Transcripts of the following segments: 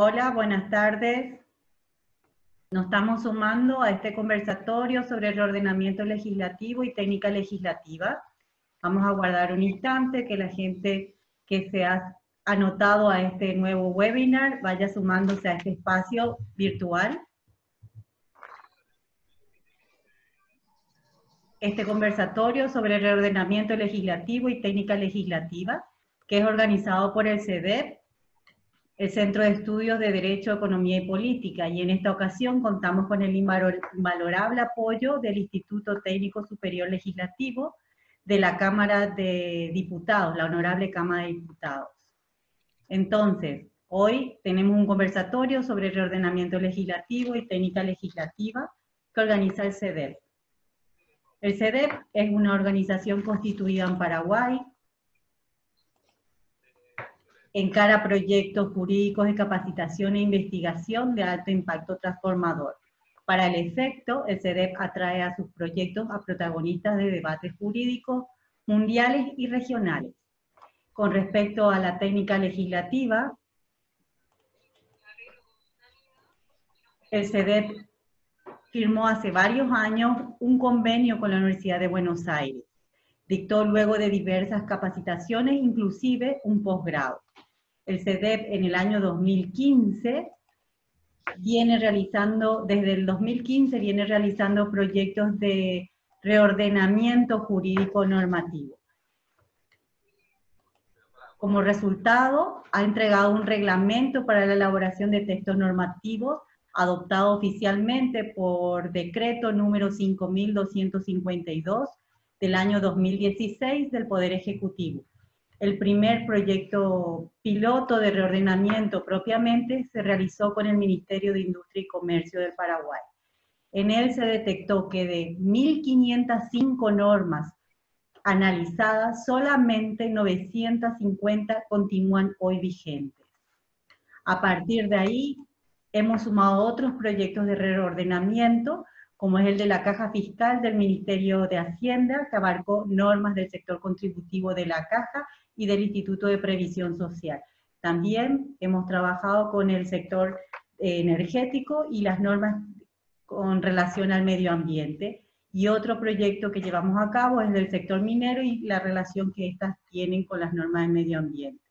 Hola, buenas tardes. Nos estamos sumando a este conversatorio sobre reordenamiento legislativo y técnica legislativa. Vamos a guardar un instante que la gente que se ha anotado a este nuevo webinar vaya sumándose a este espacio virtual. Este conversatorio sobre reordenamiento legislativo y técnica legislativa, que es organizado por el CEDEP, el Centro de Estudios de Derecho, Economía y Política, y en esta ocasión contamos con el invalorable apoyo del Instituto Técnico Superior Legislativo de la Cámara de Diputados, la Honorable Cámara de Diputados. Entonces, hoy tenemos un conversatorio sobre reordenamiento legislativo y técnica legislativa que organiza el CEDEP. El CEDEP es una organización constituida en Paraguay, encara proyectos jurídicos de capacitación e investigación de alto impacto transformador. Para el efecto, el CEDEP atrae a sus proyectos a protagonistas de debates jurídicos mundiales y regionales. Con respecto a la técnica legislativa, el CEDEP firmó hace varios años un convenio con la Universidad de Buenos Aires. Dictó luego de diversas capacitaciones, inclusive un posgrado. El CEDEP en el año 2015 desde el 2015 viene realizando proyectos de reordenamiento jurídico normativo. Como resultado, ha entregado un reglamento para la elaboración de textos normativos adoptado oficialmente por decreto número 5252 del año 2016 del Poder Ejecutivo. El primer proyecto piloto de reordenamiento propiamente se realizó con el Ministerio de Industria y Comercio del Paraguay. En él se detectó que de 1.505 normas analizadas, solamente 950 continúan hoy vigentes. A partir de ahí, hemos sumado otros proyectos de reordenamiento, como es el de la Caja Fiscal del Ministerio de Hacienda, que abarcó normas del sector contributivo de la Caja y del Instituto de Previsión Social. También hemos trabajado con el sector energético y las normas con relación al medio ambiente. Y otro proyecto que llevamos a cabo es del sector minero y la relación que éstas tienen con las normas de medio ambiente.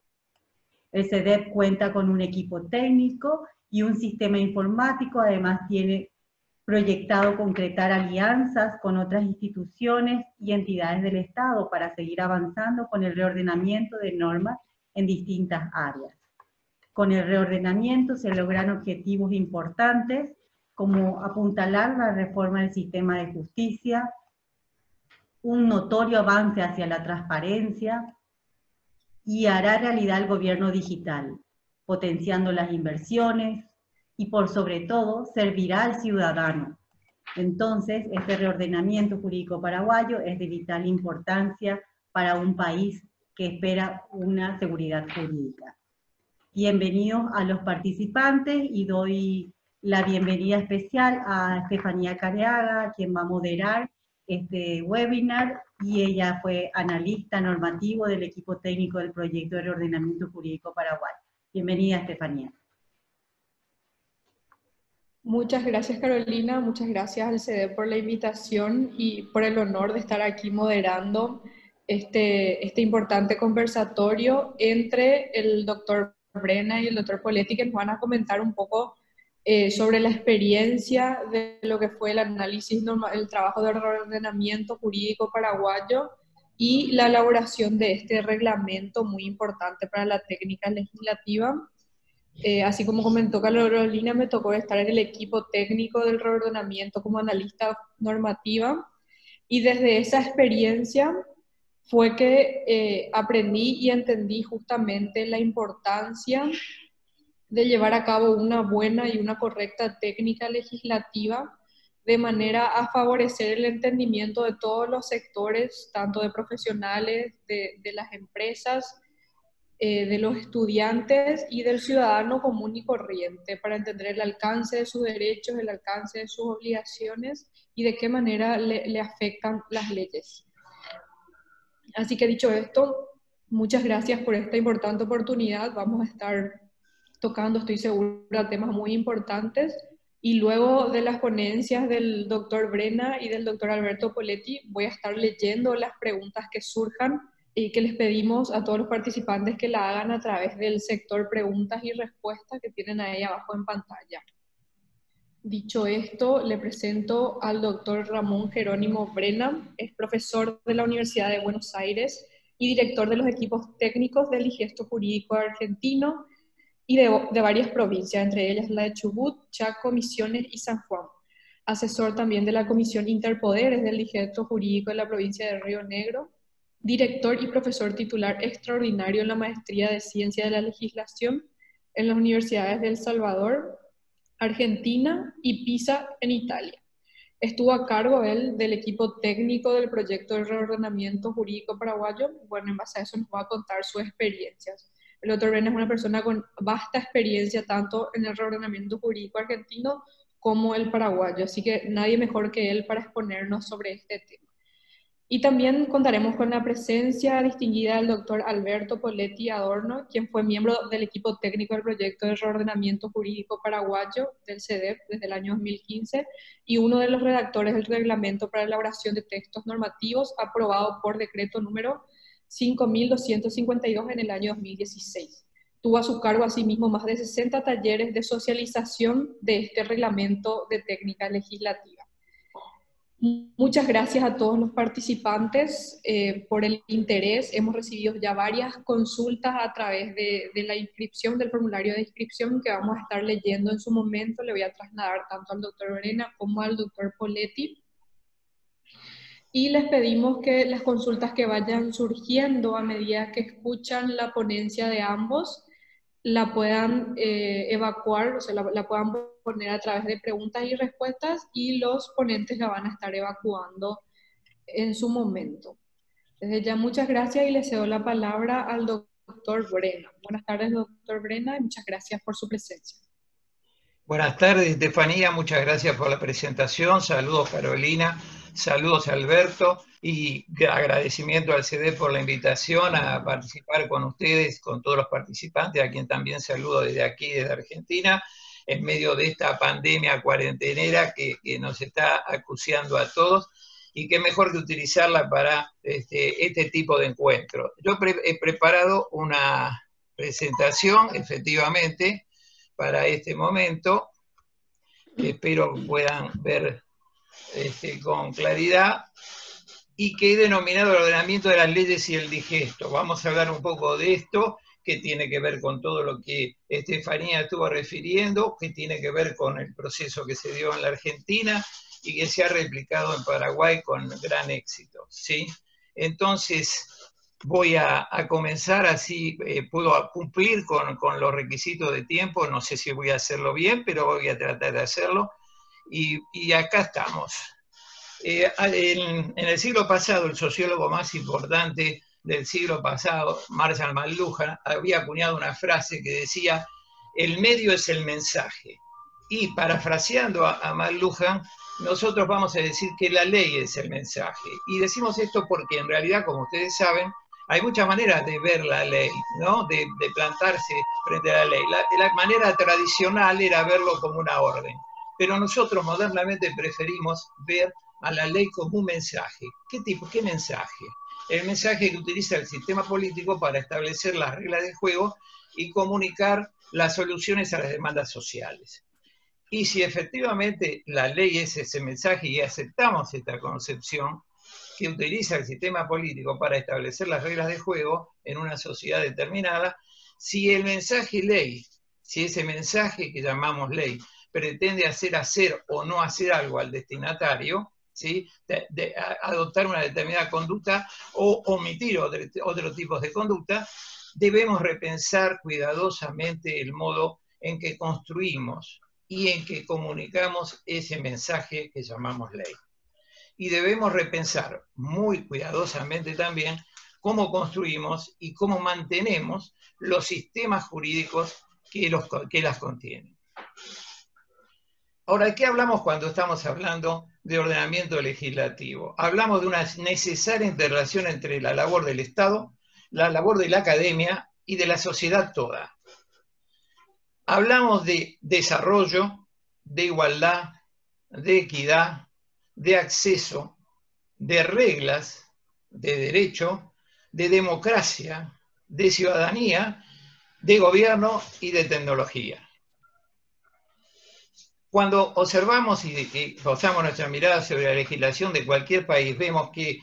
El CEDEP cuenta con un equipo técnico y un sistema informático, además tiene proyectado concretar alianzas con otras instituciones y entidades del Estado para seguir avanzando con el reordenamiento de normas en distintas áreas. Con el reordenamiento se logran objetivos importantes como apuntalar la reforma del sistema de justicia, un notorio avance hacia la transparencia y hará realidad el gobierno digital, potenciando las inversiones y por sobre todo servirá al ciudadano. Entonces, este reordenamiento jurídico paraguayo es de vital importancia para un país que espera una seguridad jurídica. Bienvenidos a los participantes y doy la bienvenida especial a Estefanía Careaga, quien va a moderar este webinar, y ella fue analista normativo del equipo técnico del proyecto de reordenamiento jurídico Paraguay. Bienvenida, Estefanía. Muchas gracias, Carolina, muchas gracias al CEDEP por la invitación y por el honor de estar aquí moderando este importante conversatorio entre el doctor Brena y el doctor Poletti, que nos van a comentar un poco sobre la experiencia de lo que fue el análisis normal, el trabajo de reordenamiento jurídico paraguayo y la elaboración de este reglamento muy importante para la técnica legislativa. Así como comentó Carolina, me tocó estar en el equipo técnico del reordenamiento como analista normativa, y desde esa experiencia fue que aprendí y entendí justamente la importancia de llevar a cabo una buena y una correcta técnica legislativa de manera a favorecer el entendimiento de todos los sectores, tanto de profesionales, de las empresas, de los estudiantes y del ciudadano común y corriente, para entender el alcance de sus derechos, el alcance de sus obligaciones y de qué manera le afectan las leyes. Así que dicho esto, muchas gracias por esta importante oportunidad. Vamos a estar tocando, estoy segura, temas muy importantes. Y luego de las ponencias del doctor Brena y del doctor Alberto Poletti, voy a estar leyendo las preguntas que surjan y que les pedimos a todos los participantes que la hagan a través del sector preguntas y respuestas que tienen ahí abajo en pantalla. Dicho esto, le presento al doctor Ramón Jerónimo Brena, es profesor de la Universidad de Buenos Aires y director de los equipos técnicos del Digesto Jurídico Argentino y de varias provincias, entre ellas la de Chubut, Chaco, Misiones y San Juan. Asesor también de la Comisión Interpoderes del Digesto Jurídico de la provincia de Río Negro, director y profesor titular extraordinario en la Maestría de Ciencia de la Legislación en las universidades de El Salvador, Argentina y Pisa en Italia. Estuvo a cargo él del equipo técnico del proyecto de reordenamiento jurídico paraguayo. Bueno, en base a eso nos va a contar sus experiencias. El doctor Brena es una persona con vasta experiencia tanto en el reordenamiento jurídico argentino como el paraguayo, así que nadie mejor que él para exponernos sobre este tema. Y también contaremos con la presencia distinguida del doctor Alberto Poletti Adorno, quien fue miembro del equipo técnico del proyecto de reordenamiento jurídico paraguayo del CEDEP desde el año 2015 y uno de los redactores del reglamento para elaboración de textos normativos aprobado por decreto número 5.252 en el año 2016. Tuvo a su cargo asimismo más de 60 talleres de socialización de este reglamento de técnica legislativa. Muchas gracias a todos los participantes por el interés. Hemos recibido ya varias consultas a través de la inscripción, del formulario de inscripción que vamos a estar leyendo en su momento. Le voy a trasladar tanto al doctor Brena como al doctor Poletti. Y les pedimos que las consultas que vayan surgiendo a medida que escuchan la ponencia de ambos, la puedan evacuar, o sea, la puedan poner a través de preguntas y respuestas y los ponentes la van a estar evacuando en su momento. Desde ya muchas gracias y le cedo la palabra al doctor Brena. Buenas tardes, doctor Brena, y muchas gracias por su presencia. Buenas tardes, Estefanía, muchas gracias por la presentación. Saludos, Carolina, saludos, Alberto, y agradecimiento al CEDEP por la invitación a participar con ustedes, con todos los participantes, a quien también saludo desde aquí, desde Argentina, en medio de esta pandemia cuarentenera que nos está acuciando a todos, y qué mejor que utilizarla para este tipo de encuentros. Yo he preparado una presentación, efectivamente, para este momento, que espero puedan ver con claridad, y que he denominado el ordenamiento de las leyes y el digesto. Vamos a hablar un poco de esto, que tiene que ver con todo lo que Estefanía estuvo refiriendo, que tiene que ver con el proceso que se dio en la Argentina y que se ha replicado en Paraguay con gran éxito, ¿sí? Entonces, voy a comenzar, así puedo cumplir con los requisitos de tiempo. No sé si voy a hacerlo bien, pero voy a tratar de hacerlo. Y acá estamos. En el siglo pasado, el sociólogo más importante del siglo pasado, Marshall McLuhan, había acuñado una frase que decía: el medio es el mensaje. Y parafraseando a McLuhan, nosotros vamos a decir que la ley es el mensaje. Y decimos esto porque en realidad, como ustedes saben, hay muchas maneras de ver la ley, ¿no? De plantarse frente a la ley. La manera tradicional era verlo como una orden, pero nosotros modernamente preferimos ver a la ley como un mensaje. ¿Qué mensaje? El mensaje que utiliza el sistema político para establecer las reglas de juego y comunicar las soluciones a las demandas sociales. Y si efectivamente la ley es ese mensaje y aceptamos esta concepción que utiliza el sistema político para establecer las reglas de juego en una sociedad determinada, si el mensaje ley, si ese mensaje que llamamos ley pretende hacer o no hacer algo al destinatario, ¿sí? Adoptar una determinada conducta o omitir otro tipo de conducta, debemos repensar cuidadosamente el modo en que construimos y en que comunicamos ese mensaje que llamamos ley. Y debemos repensar muy cuidadosamente también cómo construimos y cómo mantenemos los sistemas jurídicos que las contienen. Ahora, ¿de qué hablamos cuando estamos hablando de ordenamiento legislativo? Hablamos de una necesaria interrelación entre la labor del Estado, la labor de la academia y de la sociedad toda. Hablamos de desarrollo, de igualdad, de equidad, de acceso, de reglas, de derecho, de democracia, de ciudadanía, de gobierno y de tecnología. Cuando observamos y posamos nuestra mirada sobre la legislación de cualquier país, vemos que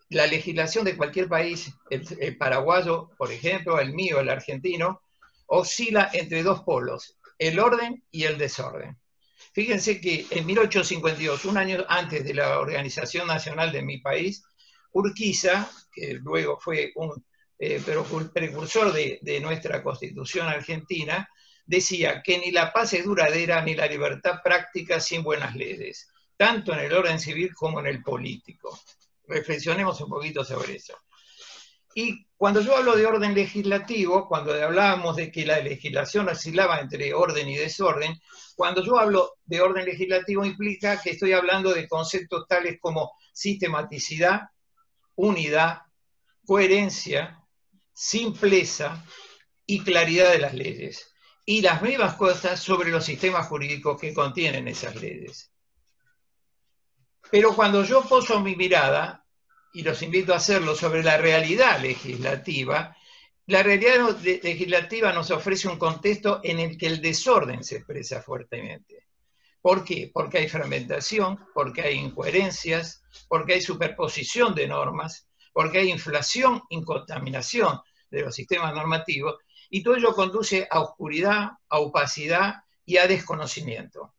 la legislación de cualquier país, el paraguayo, por ejemplo, el mío, el argentino, oscila entre dos polos, el orden y el desorden. Fíjense que en 1852, un año antes de la organización nacional de mi país, Urquiza, que luego fue un precursor de nuestra Constitución argentina, decía que ni la paz es duradera ni la libertad práctica sin buenas leyes, tanto en el orden civil como en el político. Reflexionemos un poquito sobre eso. Y cuando yo hablo de orden legislativo, cuando hablábamos de que la legislación oscilaba entre orden y desorden, cuando yo hablo de orden legislativo implica que estoy hablando de conceptos tales como sistematicidad, unidad, coherencia, simpleza y claridad de las leyes. Y las mismas cosas sobre los sistemas jurídicos que contienen esas leyes. Pero cuando yo poso mi mirada, y los invito a hacerlo, sobre la realidad legislativa, la realidad legislativa nos ofrece un contexto en el que el desorden se expresa fuertemente. ¿Por qué? Porque hay fragmentación, porque hay incoherencias, porque hay superposición de normas, porque hay inflación y contaminación de los sistemas normativos, y todo ello conduce a oscuridad, a opacidad y a desconocimiento.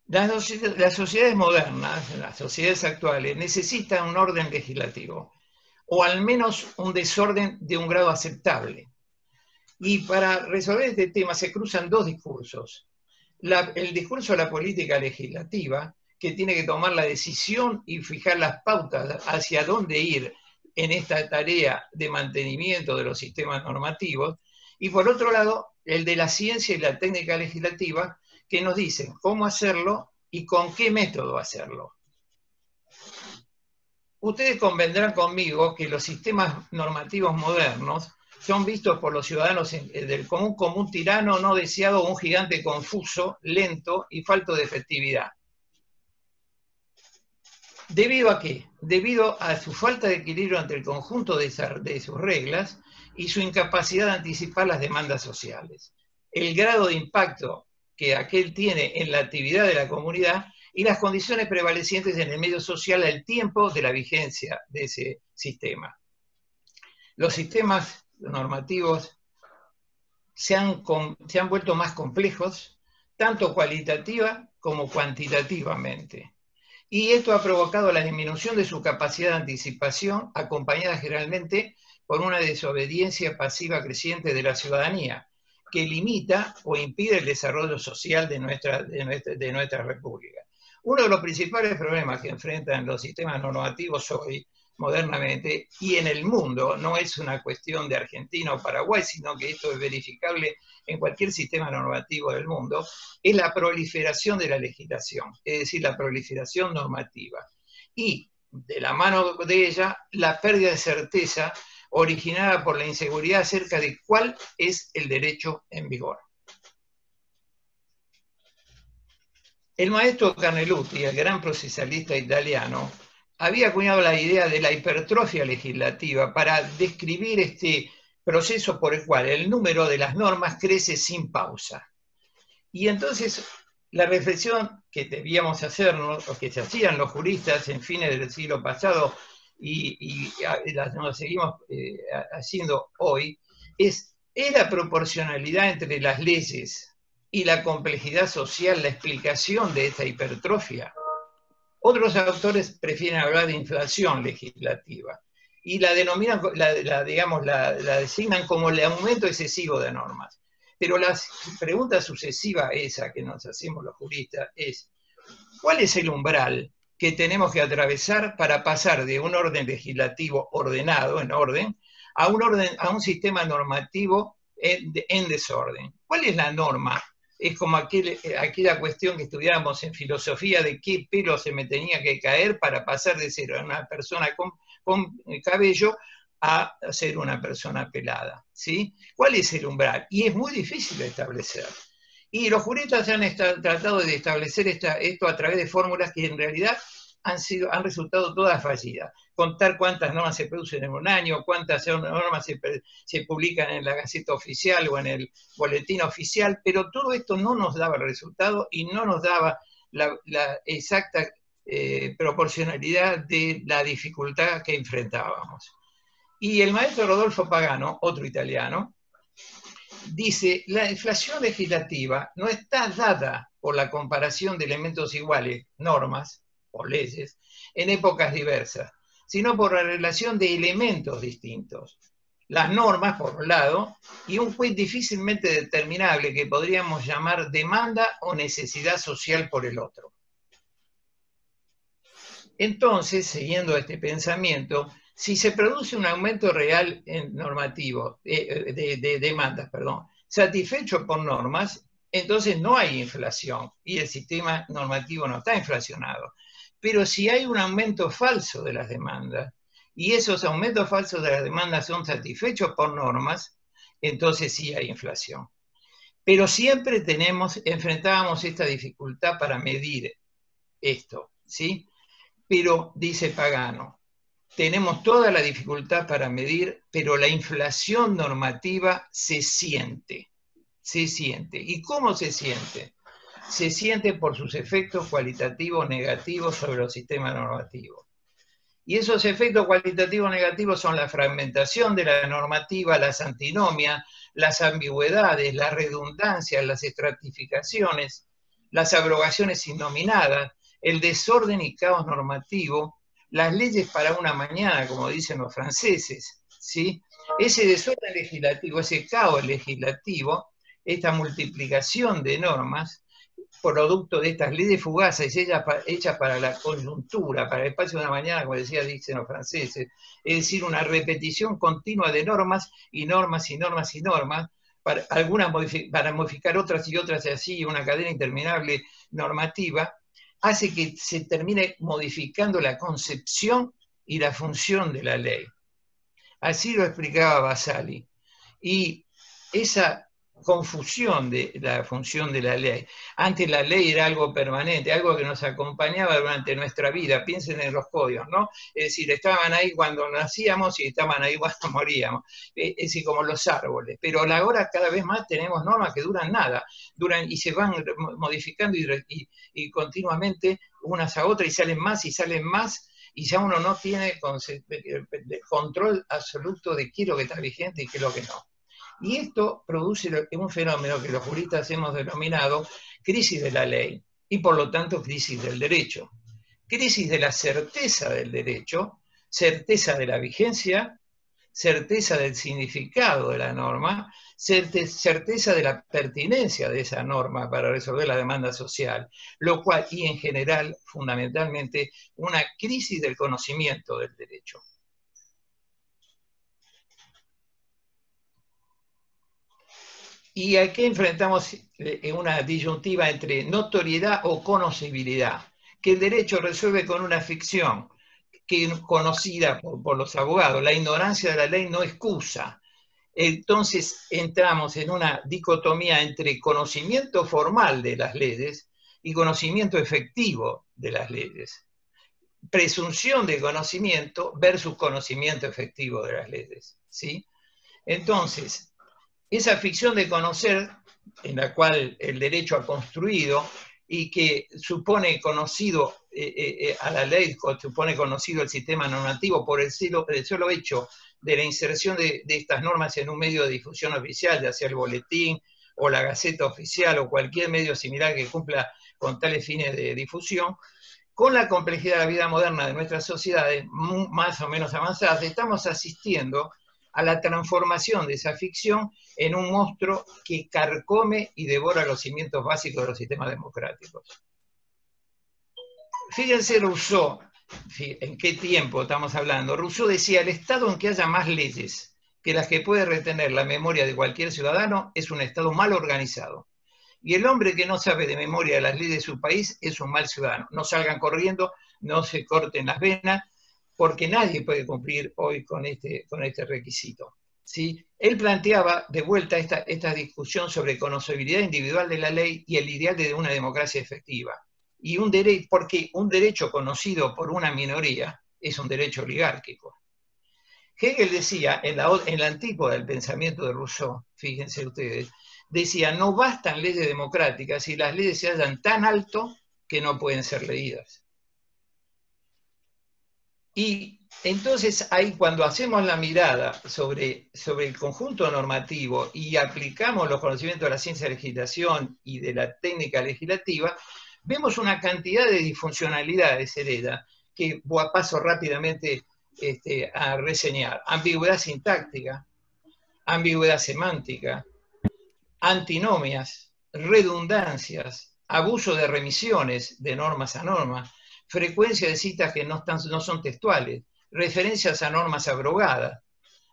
Las sociedades modernas, las sociedades actuales, necesitan un orden legislativo, o al menos un desorden de un grado aceptable. Y para resolver este tema se cruzan dos discursos. El discurso de la política legislativa, que tiene que tomar la decisión y fijar las pautas hacia dónde ir en esta tarea de mantenimiento de los sistemas normativos, y por otro lado, el de la ciencia y la técnica legislativa, que nos dicen cómo hacerlo y con qué método hacerlo. Ustedes convendrán conmigo que los sistemas normativos modernos son vistos por los ciudadanos del común como un tirano no deseado o un gigante confuso, lento y falto de efectividad. ¿Debido a qué? Debido a su falta de equilibrio entre el conjunto de sus reglas y su incapacidad de anticipar las demandas sociales. El grado de impacto que aquel tiene en la actividad de la comunidad y las condiciones prevalecientes en el medio social al tiempo de la vigencia de ese sistema. Los sistemas normativos se han vuelto más complejos, tanto cualitativa como cuantitativamente. Y esto ha provocado la disminución de su capacidad de anticipación, acompañada generalmente por una desobediencia pasiva creciente de la ciudadanía, que limita o impide el desarrollo social de nuestra república. Uno de los principales problemas que enfrentan los sistemas normativos hoy, modernamente, y en el mundo, no es una cuestión de Argentina o Paraguay, sino que esto es verificable en cualquier sistema normativo del mundo, es la proliferación de la legislación, es decir, la proliferación normativa. Y, de la mano de ella, la pérdida de certeza originada por la inseguridad acerca de cuál es el derecho en vigor. El maestro Carnelutti, el gran procesalista italiano, había acuñado la idea de la hipertrofia legislativa para describir este proceso por el cual el número de las normas crece sin pausa. Y entonces la reflexión que debíamos hacernos, o que se hacían los juristas en fines del siglo pasado, y nos seguimos haciendo hoy, ¿es la proporcionalidad entre las leyes y la complejidad social la explicación de esta hipertrofia? Otros autores prefieren hablar de inflación legislativa y la denominan, la designan como el aumento excesivo de normas. Pero la pregunta sucesiva esa que nos hacemos los juristas es, ¿cuál es el umbral que tenemos que atravesar para pasar de un orden legislativo ordenado, en orden, a un sistema normativo en desorden? ¿Cuál es la norma? Es como aquella cuestión que estudiábamos en filosofía de qué pelo se me tenía que caer para pasar de ser una persona con cabello a ser una persona pelada, ¿sí? ¿Cuál es el umbral? Y es muy difícil de establecer. Y los juristas han tratado de establecer esto a través de fórmulas que en realidad han resultado todas fallidas. Contar cuántas normas se producen en un año, cuántas normas se publican en la Gaceta Oficial o en el Boletín Oficial, pero todo esto no nos daba el resultado y no nos daba la exacta proporcionalidad de la dificultad que enfrentábamos. Y el maestro Rodolfo Pagano, otro italiano, dice, la inflación legislativa no está dada por la comparación de elementos iguales, normas o leyes, en épocas diversas, sino por la relación de elementos distintos. Las normas, por un lado, y un juez difícilmente determinable que podríamos llamar demanda o necesidad social por el otro. Entonces, siguiendo este pensamiento, si se produce un aumento real en normativo, de demandas, satisfecho por normas, entonces no hay inflación y el sistema normativo no está inflacionado. Pero si hay un aumento falso de las demandas y esos aumentos falsos de las demandas son satisfechos por normas, entonces sí hay inflación. Pero siempre enfrentábamos esta dificultad para medir esto, ¿sí? Pero, dice Pagano, tenemos toda la dificultad para medir, pero la inflación normativa se siente. Se siente. ¿Y cómo se siente? Se siente por sus efectos cualitativos negativos sobre los sistemas normativos. Y esos efectos cualitativos negativos son la fragmentación de la normativa, las antinomias, las ambigüedades, las redundancias, las estratificaciones, las abrogaciones innominadas, el desorden y caos normativo, las leyes para una mañana, como dicen los franceses, ¿sí? Ese desorden legislativo, ese caos legislativo, esta multiplicación de normas, producto de estas leyes fugaces hechas para la coyuntura, para el espacio de una mañana, como dicen los franceses, es decir, una repetición continua de normas y normas y normas y normas, para modificar otras y otras y así, una cadena interminable normativa, hace que se termine modificando la concepción y la función de la ley. Así lo explicaba Vasari. Y esa confusión de la función de la ley. Antes la ley era algo permanente, algo que nos acompañaba durante nuestra vida. Piensen en los códigos, ¿no? Es decir, estaban ahí cuando nacíamos y estaban ahí cuando moríamos. Es decir, como los árboles. Pero ahora cada vez más tenemos normas que duran nada, y se van modificando y continuamente unas a otras y salen más, y ya uno no tiene control absoluto de qué es lo que está vigente y qué es lo que no. Y esto produce un fenómeno que los juristas hemos denominado crisis de la ley y por lo tanto crisis del derecho. Crisis de la certeza del derecho, certeza de la vigencia, certeza del significado de la norma, certeza de la pertinencia de esa norma para resolver la demanda social, lo cual, y en general, fundamentalmente, una crisis del conocimiento del derecho. Y aquí enfrentamos una disyuntiva entre notoriedad o conocibilidad, que el derecho resuelve con una ficción conocida por los abogados. La ignorancia de la ley no excusa. Entonces entramos en una dicotomía entre conocimiento formal de las leyes y conocimiento efectivo de las leyes. Presunción de conocimiento versus conocimiento efectivo de las leyes, ¿sí? Entonces, esa ficción de conocer, en la cual el derecho ha construido y que supone conocido a la ley, supone conocido el sistema normativo por el solo hecho de la inserción de estas normas en un medio de difusión oficial, ya sea el boletín o la Gaceta Oficial o cualquier medio similar que cumpla con tales fines de difusión, con la complejidad de la vida moderna de nuestras sociedades más o menos avanzadas, estamos asistiendo a la transformación de esa ficción en un monstruo que carcome y devora los cimientos básicos de los sistemas democráticos. Fíjense Rousseau, ¿en qué tiempo estamos hablando? Rousseau decía, el Estado en que haya más leyes que las que puede retener la memoria de cualquier ciudadano es un Estado mal organizado. Y el hombre que no sabe de memoria las leyes de su país es un mal ciudadano. No salgan corriendo, no se corten las venas, porque nadie puede cumplir hoy con este requisito. ¿Sí? Él planteaba de vuelta esta discusión sobre conocibilidad individual de la ley y el ideal de una democracia efectiva. Y porque un derecho conocido por una minoría es un derecho oligárquico. Hegel decía, en la antípoda del pensamiento de Rousseau, fíjense ustedes, decía, no bastan leyes democráticas si las leyes se hallan tan alto que no pueden ser leídas. Y entonces ahí cuando hacemos la mirada sobre el conjunto normativo y aplicamos los conocimientos de la ciencia de legislación y de la técnica legislativa, vemos una cantidad de disfuncionalidades, Hereda, que paso rápidamente a reseñar. Ambigüedad sintáctica, ambigüedad semántica, antinomias, redundancias, abuso de remisiones de normas a normas, frecuencia de citas que no son textuales, referencias a normas abrogadas,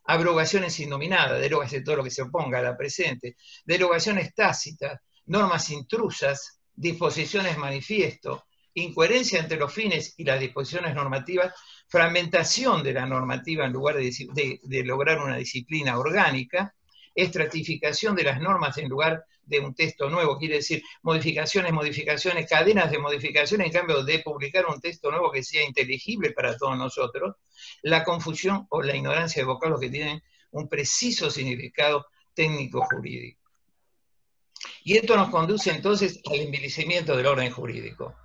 abrogaciones innominadas, derogación de todo lo que se oponga a la presente, derogaciones tácitas, normas intrusas, disposiciones manifiesto, incoherencia entre los fines y las disposiciones normativas, fragmentación de la normativa en lugar de lograr una disciplina orgánica, estratificación de las normas en lugar de un texto nuevo, quiere decir modificaciones, cadenas de modificaciones, en cambio de publicar un texto nuevo que sea inteligible para todos nosotros, la confusión o la ignorancia de vocablos que tienen un preciso significado técnico-jurídico. Y esto nos conduce entonces al envilecimiento del orden jurídico,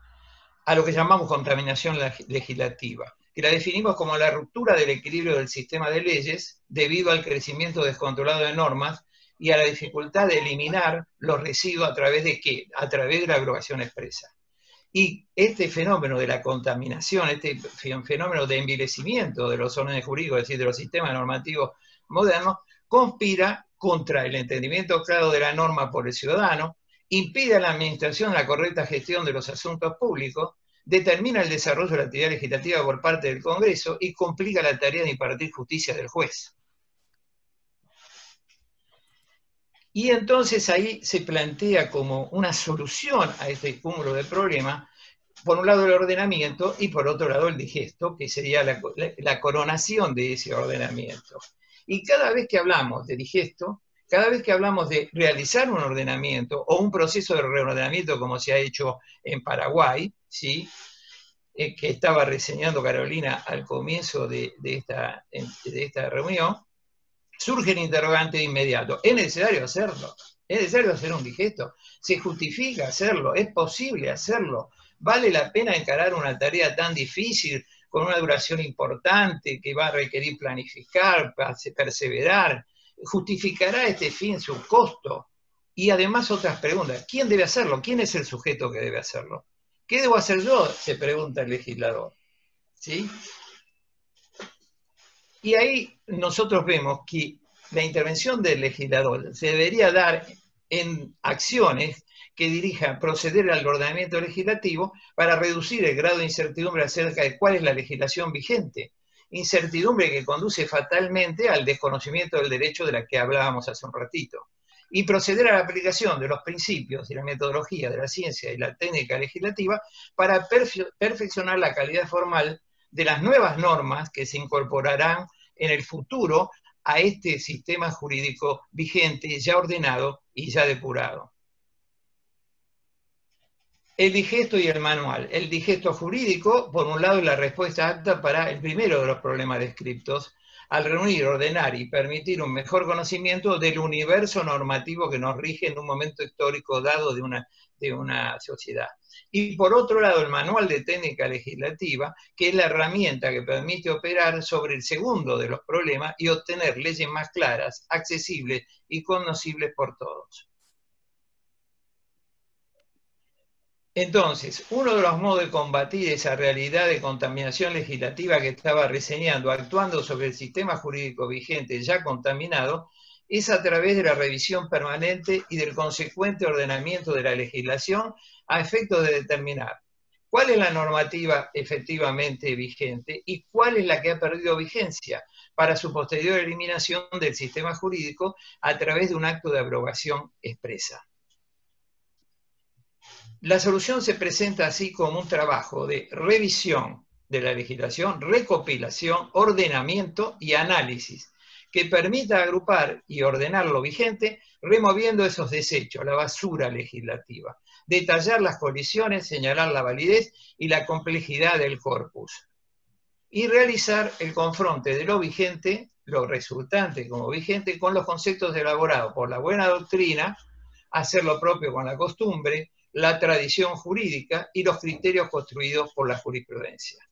a lo que llamamos contaminación legislativa, que la definimos como la ruptura del equilibrio del sistema de leyes debido al crecimiento descontrolado de normas y a la dificultad de eliminar los residuos a través de ¿qué? A través de la abrogación expresa. Y este fenómeno de la contaminación, este fenómeno de envilecimiento de los órdenes jurídicos, es decir, de los sistemas normativos modernos, conspira contra el entendimiento claro de la norma por el ciudadano, impide a la administración la correcta gestión de los asuntos públicos, determina el desarrollo de la actividad legislativa por parte del Congreso y complica la tarea de impartir justicia del juez. Y entonces ahí se plantea como una solución a este cúmulo de problemas, por un lado el ordenamiento y por otro lado el digesto, que sería la coronación de ese ordenamiento. Y cada vez que hablamos de digesto, cada vez que hablamos de realizar un ordenamiento o un proceso de reordenamiento como se ha hecho en Paraguay, ¿sí? Que estaba reseñando Carolina al comienzo de esta reunión, surge el interrogante de inmediato. ¿Es necesario hacerlo? ¿Es necesario hacer un digesto? ¿Se justifica hacerlo? ¿Es posible hacerlo? ¿Vale la pena encarar una tarea tan difícil con una duración importante que va a requerir planificar, perseverar? ¿Justificará este fin su costo? Y además otras preguntas. ¿Quién debe hacerlo? ¿Quién es el sujeto que debe hacerlo? ¿Qué debo hacer yo? Se pregunta el legislador. ¿Sí? Y ahí nosotros vemos que la intervención del legislador se debería dar en acciones que dirijan proceder al ordenamiento legislativo para reducir el grado de incertidumbre acerca de cuál es la legislación vigente. Incertidumbre que conduce fatalmente al desconocimiento del derecho de la que hablábamos hace un ratito. Y proceder a la aplicación de los principios y la metodología de la ciencia y la técnica legislativa para perfeccionar la calidad formal de las nuevas normas que se incorporarán en el futuro a este sistema jurídico vigente, ya ordenado y ya depurado. El digesto y el manual. El digesto jurídico, por un lado, es la respuesta apta para el primero de los problemas descriptos, al reunir, ordenar y permitir un mejor conocimiento del universo normativo que nos rige en un momento histórico dado de una sociedad. Y por otro lado, el manual de técnica legislativa, que es la herramienta que permite operar sobre el segundo de los problemas y obtener leyes más claras, accesibles y conocibles por todos. Entonces, uno de los modos de combatir esa realidad de contaminación legislativa que estaba reseñando, actuando sobre el sistema jurídico vigente ya contaminado, es a través de la revisión permanente y del consecuente ordenamiento de la legislación a efectos de determinar cuál es la normativa efectivamente vigente y cuál es la que ha perdido vigencia para su posterior eliminación del sistema jurídico a través de un acto de abrogación expresa. La solución se presenta así como un trabajo de revisión de la legislación, recopilación, ordenamiento y análisis, que permita agrupar y ordenar lo vigente, removiendo esos desechos, la basura legislativa, detallar las colisiones, señalar la validez y la complejidad del corpus, y realizar el confronte de lo vigente, lo resultante como vigente, con los conceptos elaborados por la buena doctrina, hacer lo propio con la costumbre, la tradición jurídica y los criterios construidos por la jurisprudencia.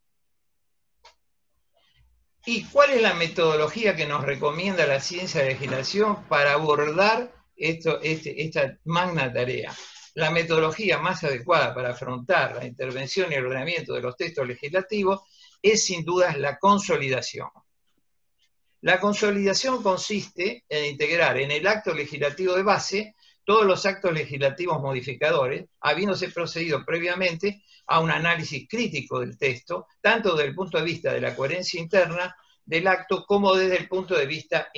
¿Y cuál es la metodología que nos recomienda la ciencia de legislación para abordar esta magna tarea? La metodología más adecuada para afrontar la intervención y el ordenamiento de los textos legislativos es sin duda la consolidación. La consolidación consiste en integrar en el acto legislativo de base todos los actos legislativos modificadores, habiéndose procedido previamente a un análisis crítico del texto, tanto desde el punto de vista de la coherencia interna del acto como desde el punto de vista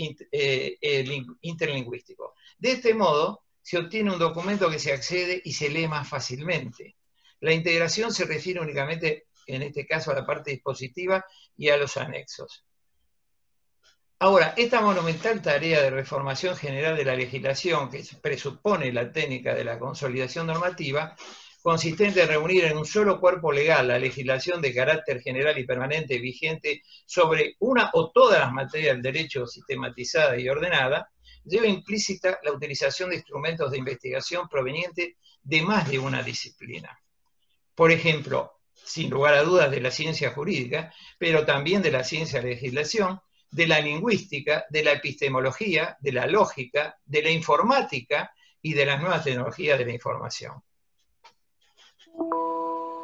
interlingüístico. De este modo, se obtiene un documento que se accede y se lee más fácilmente. La integración se refiere únicamente, en este caso, a la parte dispositiva y a los anexos. Ahora, esta monumental tarea de reformación general de la legislación, que presupone la técnica de la consolidación normativa, consistente en reunir en un solo cuerpo legal la legislación de carácter general y permanente vigente sobre una o todas las materias del derecho sistematizada y ordenada, lleva implícita la utilización de instrumentos de investigación provenientes de más de una disciplina. Por ejemplo, sin lugar a dudas de la ciencia jurídica, pero también de la ciencia de la legislación, de la lingüística, de la epistemología, de la lógica, de la informática y de las nuevas tecnologías de la información.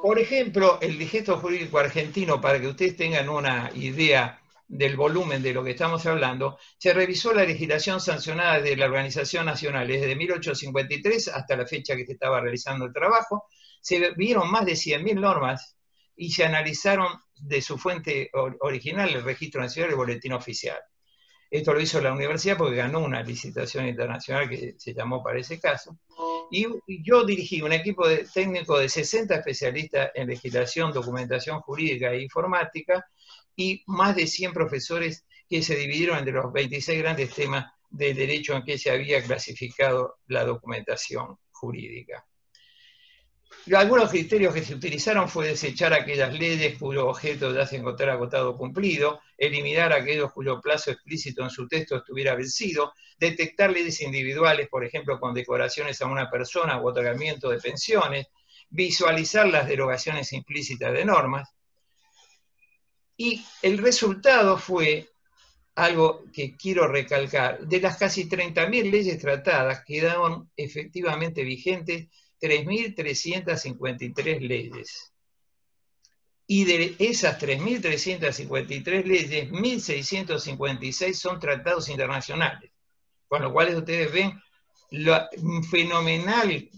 Por ejemplo, el digesto jurídico argentino, para que ustedes tengan una idea del volumen de lo que estamos hablando, se revisó la legislación sancionada de la Organización Nacional desde 1853 hasta la fecha que se estaba realizando el trabajo. Se vieron más de 100.000 normas y se analizaron de su fuente original el Registro Nacional y el Boletín Oficial. Esto lo hizo la universidad porque ganó una licitación internacional que se llamó para ese caso. Y yo dirigí un equipo técnico de 60 especialistas en legislación, documentación jurídica e informática y más de 100 profesores que se dividieron entre los 26 grandes temas de derecho en que se había clasificado la documentación jurídica. Algunos criterios que se utilizaron fue desechar aquellas leyes cuyo objeto ya se encontrara agotado o cumplido, eliminar aquellos cuyo plazo explícito en su texto estuviera vencido, detectar leyes individuales, por ejemplo, con decoraciones a una persona u otorgamiento de pensiones, visualizar las derogaciones implícitas de normas. Y el resultado fue algo que quiero recalcar. De las casi 30.000 leyes tratadas, quedaron efectivamente vigentes 3.353 leyes. Y de esas 3.353 leyes, 1.656 son tratados internacionales. Con lo cual ustedes ven la fenomenal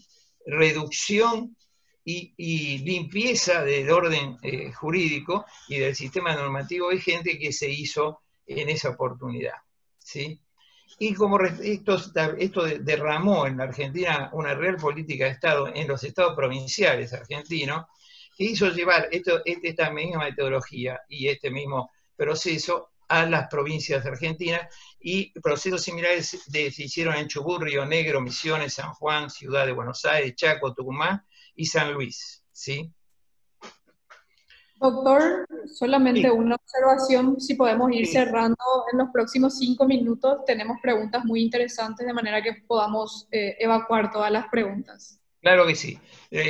reducción y limpieza del orden jurídico y del sistema normativo vigente que se hizo en esa oportunidad, ¿sí? Y como esto derramó en la Argentina una real política de Estado en los estados provinciales argentinos, que hizo llevar esta misma metodología y este mismo proceso a las provincias argentinas, y procesos similares se hicieron en Chubut, Río Negro, Misiones, San Juan, Ciudad de Buenos Aires, Chaco, Tucumán y San Luis, ¿sí? Doctor, solamente Sí. una observación, si podemos ir Sí. cerrando en los próximos 5 minutos, tenemos preguntas muy interesantes de manera que podamos evacuar todas las preguntas. Claro que sí.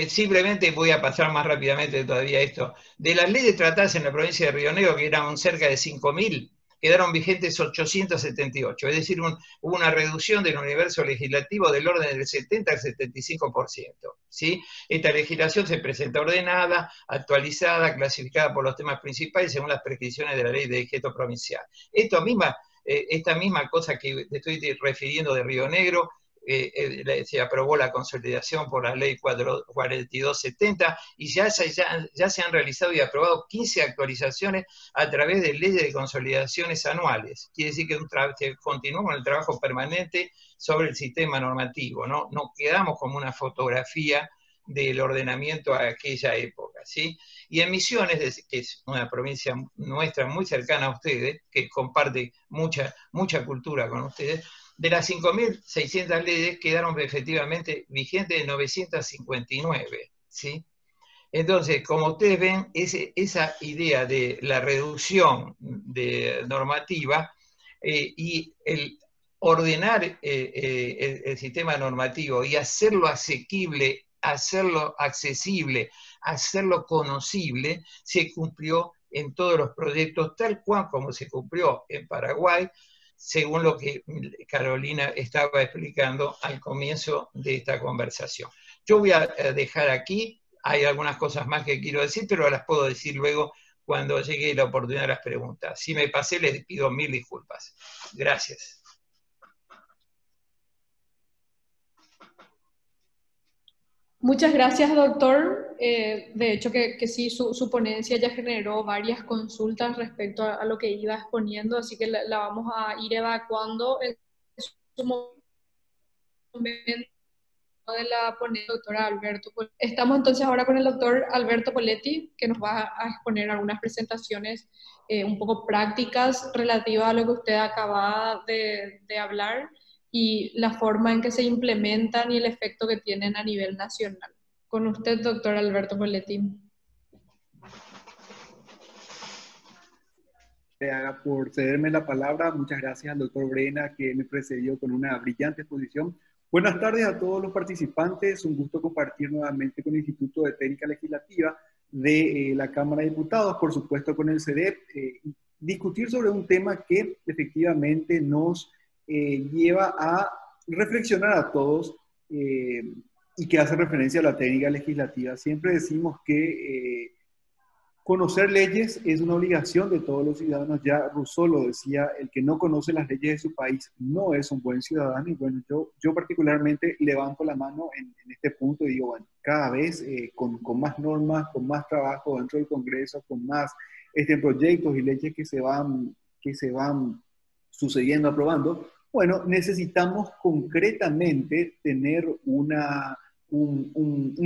Simplemente voy a pasar más rápidamente todavía esto. De las leyes tratadas en la provincia de Río Negro, que eran cerca de 5.000, quedaron vigentes 878, es decir, hubo una reducción del universo legislativo del orden del 70 al 75%. ¿Sí? Esta legislación se presenta ordenada, actualizada, clasificada por los temas principales según las prescripciones de la ley de digesto provincial. Esta misma cosa que te estoy refiriendo de Río Negro, se aprobó la consolidación por la ley 4270 y ya se han realizado y aprobado 15 actualizaciones a través de leyes de consolidaciones anuales. Quiere decir que se continúa con el trabajo permanente sobre el sistema normativo, ¿no? No quedamos como una fotografía del ordenamiento a aquella época, ¿sí? Y en Misiones, que es una provincia nuestra muy cercana a ustedes, que comparte mucha cultura con ustedes, de las 5.600 leyes quedaron efectivamente vigentes de 959, ¿sí? Entonces, como ustedes ven, esa idea de la reducción de normativa y el ordenar el sistema normativo y hacerlo asequible, hacerlo accesible, hacerlo conocible, se cumplió en todos los proyectos, tal cual como se cumplió en Paraguay, según lo que Carolina estaba explicando al comienzo de esta conversación. Yo voy a dejar aquí. Hay algunas cosas más que quiero decir, pero las puedo decir luego cuando llegue la oportunidad de las preguntas. Si me pasé, les pido 1000 disculpas. Gracias. Muchas gracias, doctor. De hecho, que sí, su ponencia ya generó varias consultas respecto a lo que iba exponiendo, así que la vamos a ir evacuando en su momento de la ponencia, doctora Alberto. Estamos entonces ahora con el doctor Alberto Poletti, que nos va a exponer algunas presentaciones un poco prácticas relativas a lo que usted acaba de hablar y la forma en que se implementan y el efecto que tienen a nivel nacional. Con usted, doctor Alberto Poletti. Por cederme la palabra. Muchas gracias al doctor Brena, que me precedió con una brillante exposición. Buenas tardes a todos los participantes. Un gusto compartir nuevamente con el Instituto de Técnica Legislativa de la Cámara de Diputados, por supuesto con el CEDEP, discutir sobre un tema que efectivamente nos lleva a reflexionar a todos y que hace referencia a la técnica legislativa. Siempre decimos que conocer leyes es una obligación de todos los ciudadanos. Ya Rousseau lo decía, el que no conoce las leyes de su país no es un buen ciudadano. Y bueno, yo particularmente levanto la mano en este punto y digo, bueno, cada vez con más normas, con más trabajo dentro del Congreso, con más proyectos y leyes que se van sucediendo, aprobando, bueno, necesitamos concretamente tener un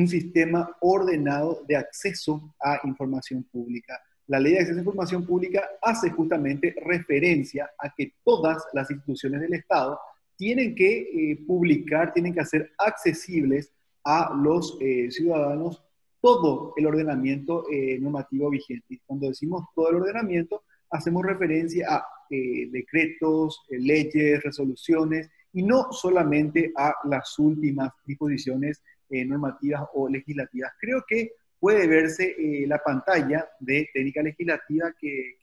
sistema ordenado de acceso a información pública. La Ley de Acceso a Información Pública hace justamente referencia a que todas las instituciones del Estado tienen que publicar, tienen que hacer accesibles a los ciudadanos todo el ordenamiento normativo vigente. Y cuando decimos todo el ordenamiento, hacemos referencia a decretos, leyes, resoluciones, y no solamente a las últimas disposiciones normativas o legislativas. Creo que puede verse la pantalla de técnica legislativa que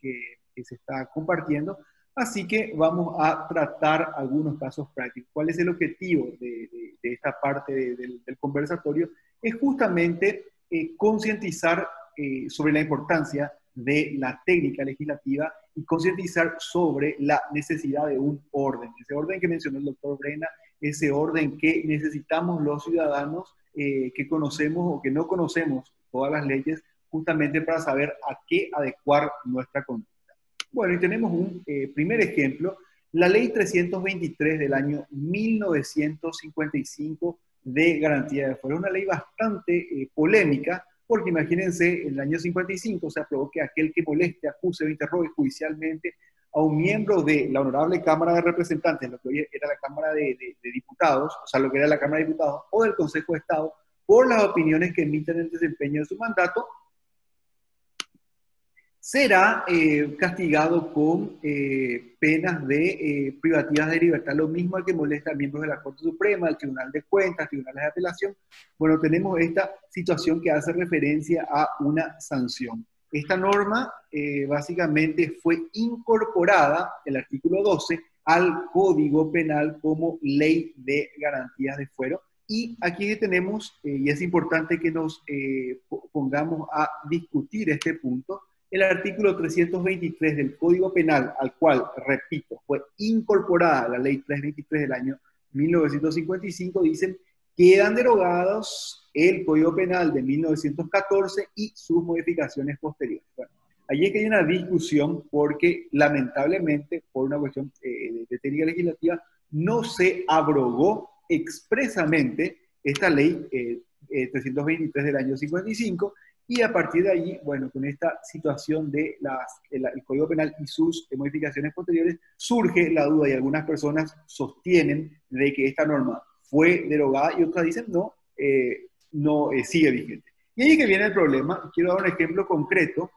se está compartiendo, así que vamos a tratar algunos casos prácticos. ¿Cuál es el objetivo de esta parte del conversatorio? Es justamente concientizar sobre la importancia de la técnica legislativa y concientizar sobre la necesidad de un orden. Ese orden que mencionó el doctor Brena, ese orden que necesitamos los ciudadanos que conocemos o que no conocemos todas las leyes, justamente para saber a qué adecuar nuestra conducta. Bueno, y tenemos un primer ejemplo, la Ley 323 del año 1955 de garantía de fuero. Una ley bastante polémica, porque imagínense, en el año 55 se aprobó que aquel que moleste, acuse o interrogue judicialmente a un miembro de la Honorable Cámara de Representantes, lo que hoy era la Cámara de Diputados, o sea, lo que era la Cámara de Diputados, o del Consejo de Estado, por las opiniones que emiten en el desempeño de su mandato, será castigado con penas de privativas de libertad, lo mismo al que molesta a miembros de la Corte Suprema, al Tribunal de Cuentas, tribunales de apelación. Bueno, tenemos esta situación que hace referencia a una sanción. Esta norma básicamente fue incorporada, el artículo 12, al Código Penal como ley de garantías de fuero. Y aquí tenemos, y es importante que nos pongamos a discutir este punto, el artículo 323 del Código Penal, al cual, repito, fue incorporada la Ley 323 del año 1955, dicen: quedan derogados el Código Penal de 1914 y sus modificaciones posteriores. Bueno, allí es que hay una discusión porque, lamentablemente, por una cuestión de técnica legislativa, no se abrogó expresamente esta ley 323 del año 55, y a partir de ahí, bueno, con esta situación de el Código Penal y sus modificaciones posteriores, surge la duda y algunas personas sostienen de que esta norma fue derogada y otras dicen no, sigue vigente. Y ahí que viene el problema. Quiero dar un ejemplo concreto.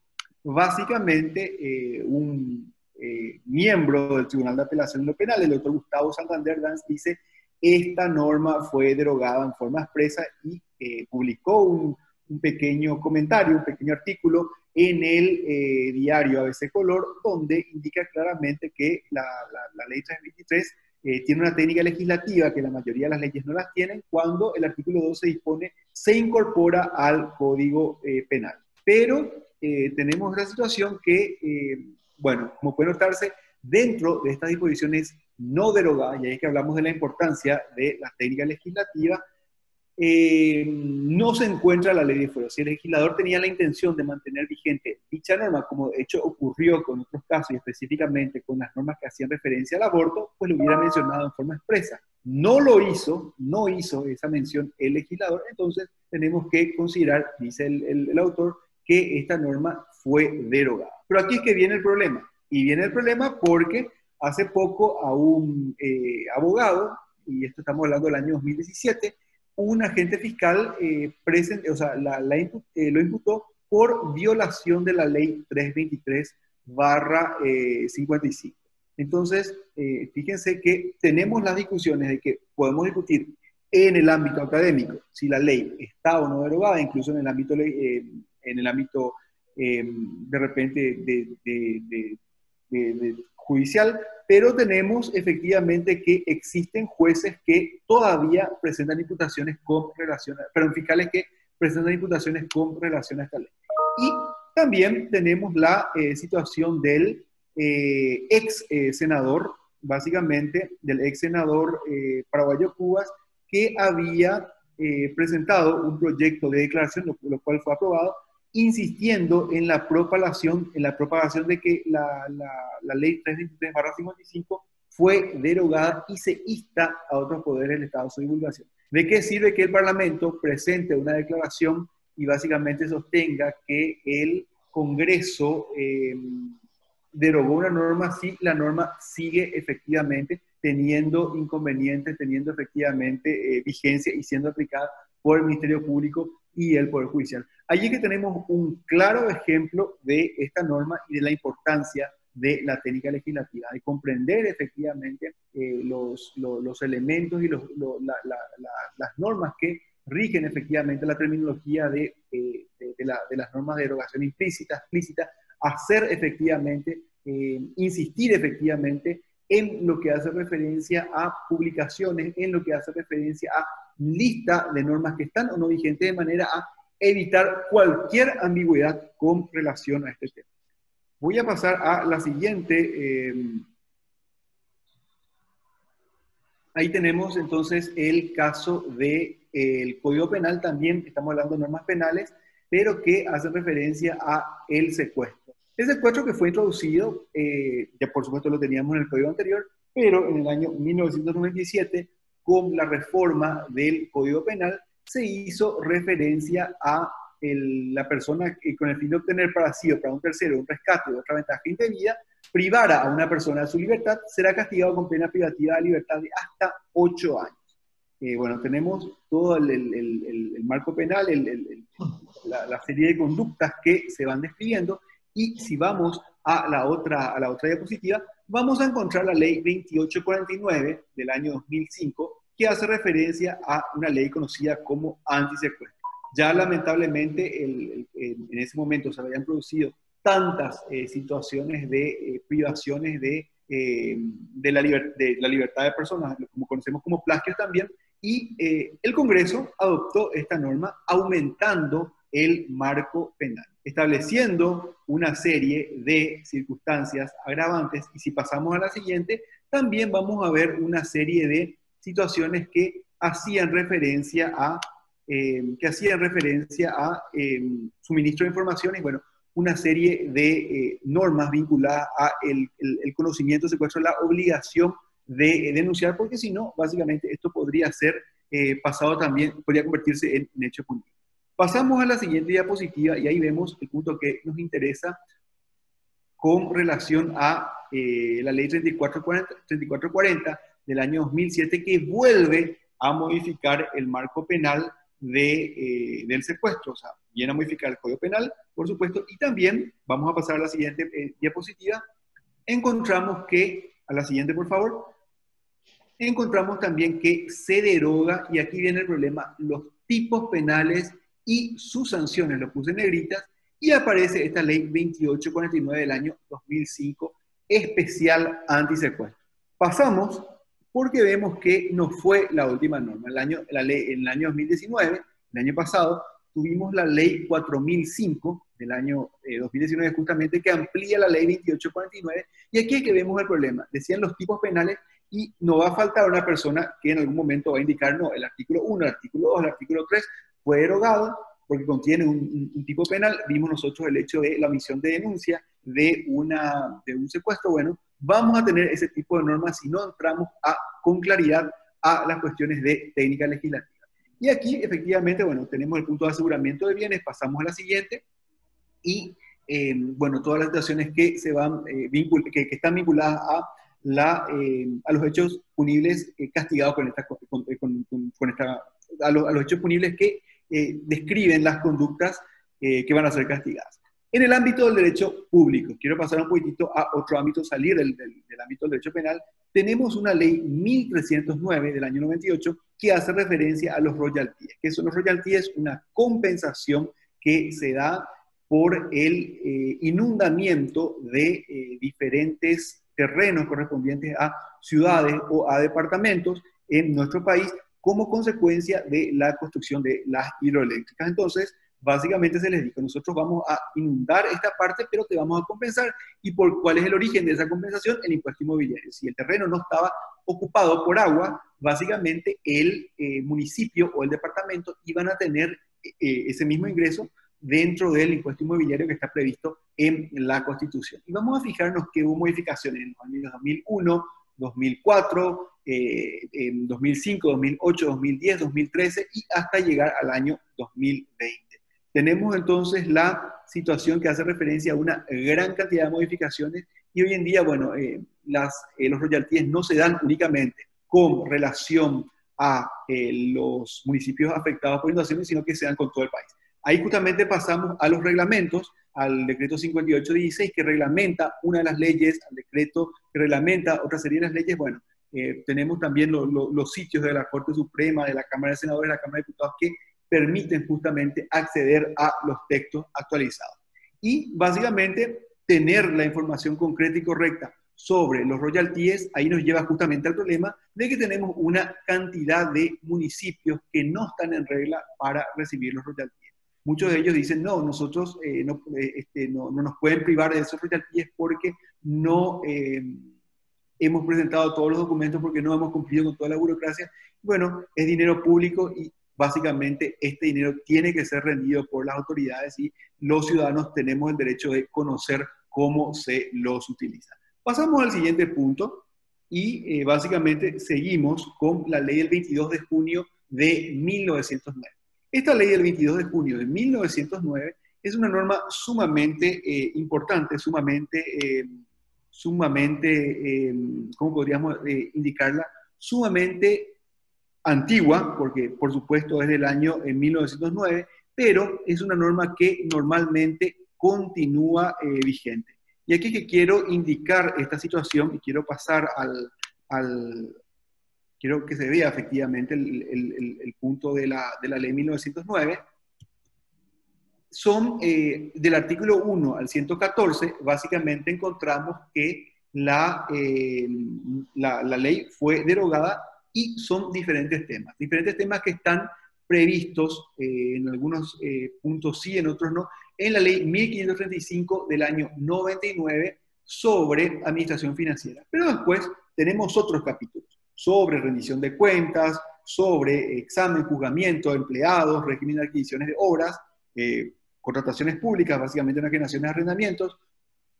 Básicamente, un miembro del Tribunal de Apelación de lo Penal, el doctor Gustavo Santander Dans, dice: esta norma fue derogada en forma expresa, y publicó un pequeño comentario, un pequeño artículo en el diario ABC Color, donde indica claramente que la ley 323 tiene una técnica legislativa que la mayoría de las leyes no las tienen, cuando el artículo 12 dispone se incorpora al Código Penal. Pero tenemos la situación que, bueno, como puede notarse, dentro de estas disposiciones no derogadas, y ahí es que hablamos de la importancia de la técnica legislativa, no se encuentra la ley de fuero. Si el legislador tenía la intención de mantener vigente dicha norma, como de hecho ocurrió con otros casos, y específicamente con las normas que hacían referencia al aborto, pues lo hubiera mencionado en forma expresa. No lo hizo, no hizo esa mención el legislador, entonces tenemos que considerar, dice el autor, que esta norma fue derogada. Pero aquí es que viene el problema, y viene el problema porque hace poco a un abogado, y esto estamos hablando del año 2017, un agente fiscal lo imputó por violación de la ley 323/55. Entonces, fíjense que tenemos las discusiones de que podemos discutir en el ámbito académico si la ley está o no derogada, incluso en el ámbito, de repente de judicial, pero tenemos efectivamente que existen jueces que todavía presentan imputaciones con relación fiscales que presentan imputaciones con relación a esta ley. Y también tenemos la situación del ex senador, básicamente del ex senador paraguayo Cubas, que había presentado un proyecto de declaración, lo cual fue aprobado, insistiendo en la propagación de que la ley 323/55 fue derogada y se insta a otros poderes del Estado a su divulgación. ¿De qué sirve que el Parlamento presente una declaración y básicamente sostenga que el Congreso derogó una norma si la norma sigue efectivamente teniendo inconvenientes, teniendo efectivamente vigencia y siendo aplicada por el Ministerio Público y el Poder Judicial? Allí es que tenemos un claro ejemplo de esta norma y de la importancia de la técnica legislativa, de comprender efectivamente los elementos y las normas que rigen efectivamente la terminología de las normas de derogación implícita, explícita, hacer efectivamente, insistir efectivamente en lo que hace referencia a publicaciones, en lo que hace referencia a lista de normas que están o no vigentes, de manera a evitar cualquier ambigüedad con relación a este tema. Voy a pasar a la siguiente. Ahí tenemos entonces el caso del Código Penal, también estamos hablando de normas penales, pero que hacen referencia a el secuestro. El secuestro que fue introducido, ya por supuesto lo teníamos en el Código anterior, pero en el año 1997, con la reforma del Código Penal, se hizo referencia a la persona que, con el fin de obtener para sí o para un tercero un rescate o otra ventaja indebida, privara a una persona de su libertad, será castigado con pena privativa de libertad de hasta 8 años. Bueno, tenemos todo el marco penal, la serie de conductas que se van describiendo, y si vamos a la otra diapositiva, vamos a encontrar la ley 2849 del año 2005, que hace referencia a una ley conocida como antisecuestro. Ya lamentablemente en ese momento se habían producido tantas situaciones de privaciones de la libertad de personas, como conocemos como plagios también, y el Congreso adoptó esta norma aumentando el marco penal, estableciendo una serie de circunstancias agravantes, y si pasamos a la siguiente, también vamos a ver una serie de situaciones que hacían referencia a suministro de informaciones, bueno, una serie de normas vinculadas a el conocimiento de secuestro, la obligación de denunciar, porque si no, básicamente esto podría ser pasado también, podría convertirse en hecho punible. Pasamos a la siguiente diapositiva y ahí vemos el punto que nos interesa con relación a la ley 3440 del año 2007, que vuelve a modificar el marco penal del secuestro, o sea, viene a modificar el Código Penal, por supuesto, y también, vamos a pasar a la siguiente diapositiva, encontramos que, a la siguiente por favor, encontramos también que se deroga, y aquí viene el problema, los tipos penales y sus sanciones, lo puse en negritas, y aparece esta ley 2849 del año 2005, especial antisecuestro. Pasamos porque vemos que no fue la última norma. En el año 2019, el año pasado, tuvimos la ley 4005 del año 2019 justamente, que amplía la ley 2849, y aquí es que vemos el problema. Decían los tipos penales, y no va a faltar una persona que en algún momento va a indicar, no, el artículo 1, el artículo 2, el artículo 3 fue derogado porque contiene un tipo penal. Vimos nosotros el hecho de la omisión de denuncia de un secuestro. Bueno, vamos a tener ese tipo de normas si no entramos con claridad a las cuestiones de técnica legislativa. Y aquí, efectivamente, bueno, tenemos el punto de aseguramiento de bienes, pasamos a la siguiente, y, bueno, todas las situaciones que, que están vinculadas a los hechos punibles castigados a los hechos punibles que describen las conductas que van a ser castigadas. En el ámbito del derecho público, quiero pasar un poquitito a otro ámbito, salir del ámbito del derecho penal, tenemos una ley 1309 del año 98 que hace referencia a los royalties. ¿Qué son los royalties? Una compensación que se da por el inundamiento de diferentes terrenos correspondientes a ciudades o a departamentos en nuestro país como consecuencia de la construcción de las hidroeléctricas. Entonces, básicamente se les dijo, nosotros vamos a inundar esta parte, pero te vamos a compensar. ¿Y por cuál es el origen de esa compensación? El impuesto inmobiliario. Si el terreno no estaba ocupado por agua, básicamente el municipio o el departamento iban a tener ese mismo ingreso dentro del impuesto inmobiliario que está previsto en la Constitución. Y vamos a fijarnos que hubo modificaciones en los años 2001, 2004, 2005, 2008, 2010, 2013 y hasta llegar al año 2020. Tenemos entonces la situación que hace referencia a una gran cantidad de modificaciones, y hoy en día, bueno, los royalties no se dan únicamente con relación a los municipios afectados por inundaciones, sino que se dan con todo el país. Ahí justamente pasamos a los reglamentos, al decreto 5816 que reglamenta una de las leyes, al decreto que reglamenta otra serie de las leyes. Bueno, tenemos también los sitios de la Corte Suprema, de la Cámara de Senadores, de la Cámara de Diputados, que permiten justamente acceder a los textos actualizados. Y básicamente tener la información concreta y correcta sobre los royalties, ahí nos lleva justamente al problema de que tenemos una cantidad de municipios que no están en regla para recibir los royalties. Muchos de ellos dicen, no, nosotros no nos pueden privar de esos royalties porque no hemos presentado todos los documentos, porque no hemos cumplido con toda la burocracia. Bueno, es dinero público y básicamente este dinero tiene que ser rendido por las autoridades y los ciudadanos tenemos el derecho de conocer cómo se los utiliza. Pasamos al siguiente punto y básicamente seguimos con la ley del 22 de junio de 1909. Esta ley del 22 de junio de 1909 es una norma sumamente importante, ¿cómo podríamos indicarla? Sumamente antigua, porque por supuesto es del año 1909, pero es una norma que normalmente continúa vigente. Y aquí es que quiero indicar esta situación y quiero pasar quiero que se vea efectivamente el punto de la ley 1909. Son del artículo 1 al 114, básicamente encontramos que la ley fue derogada y son diferentes temas que están previstos en algunos puntos sí, en otros no, en la ley 1535 del año 99 sobre administración financiera. Pero después tenemos otros capítulos sobre rendición de cuentas, sobre examen, juzgamiento de empleados, régimen de adquisiciones de obras, contrataciones públicas, básicamente enajenaciones de arrendamientos,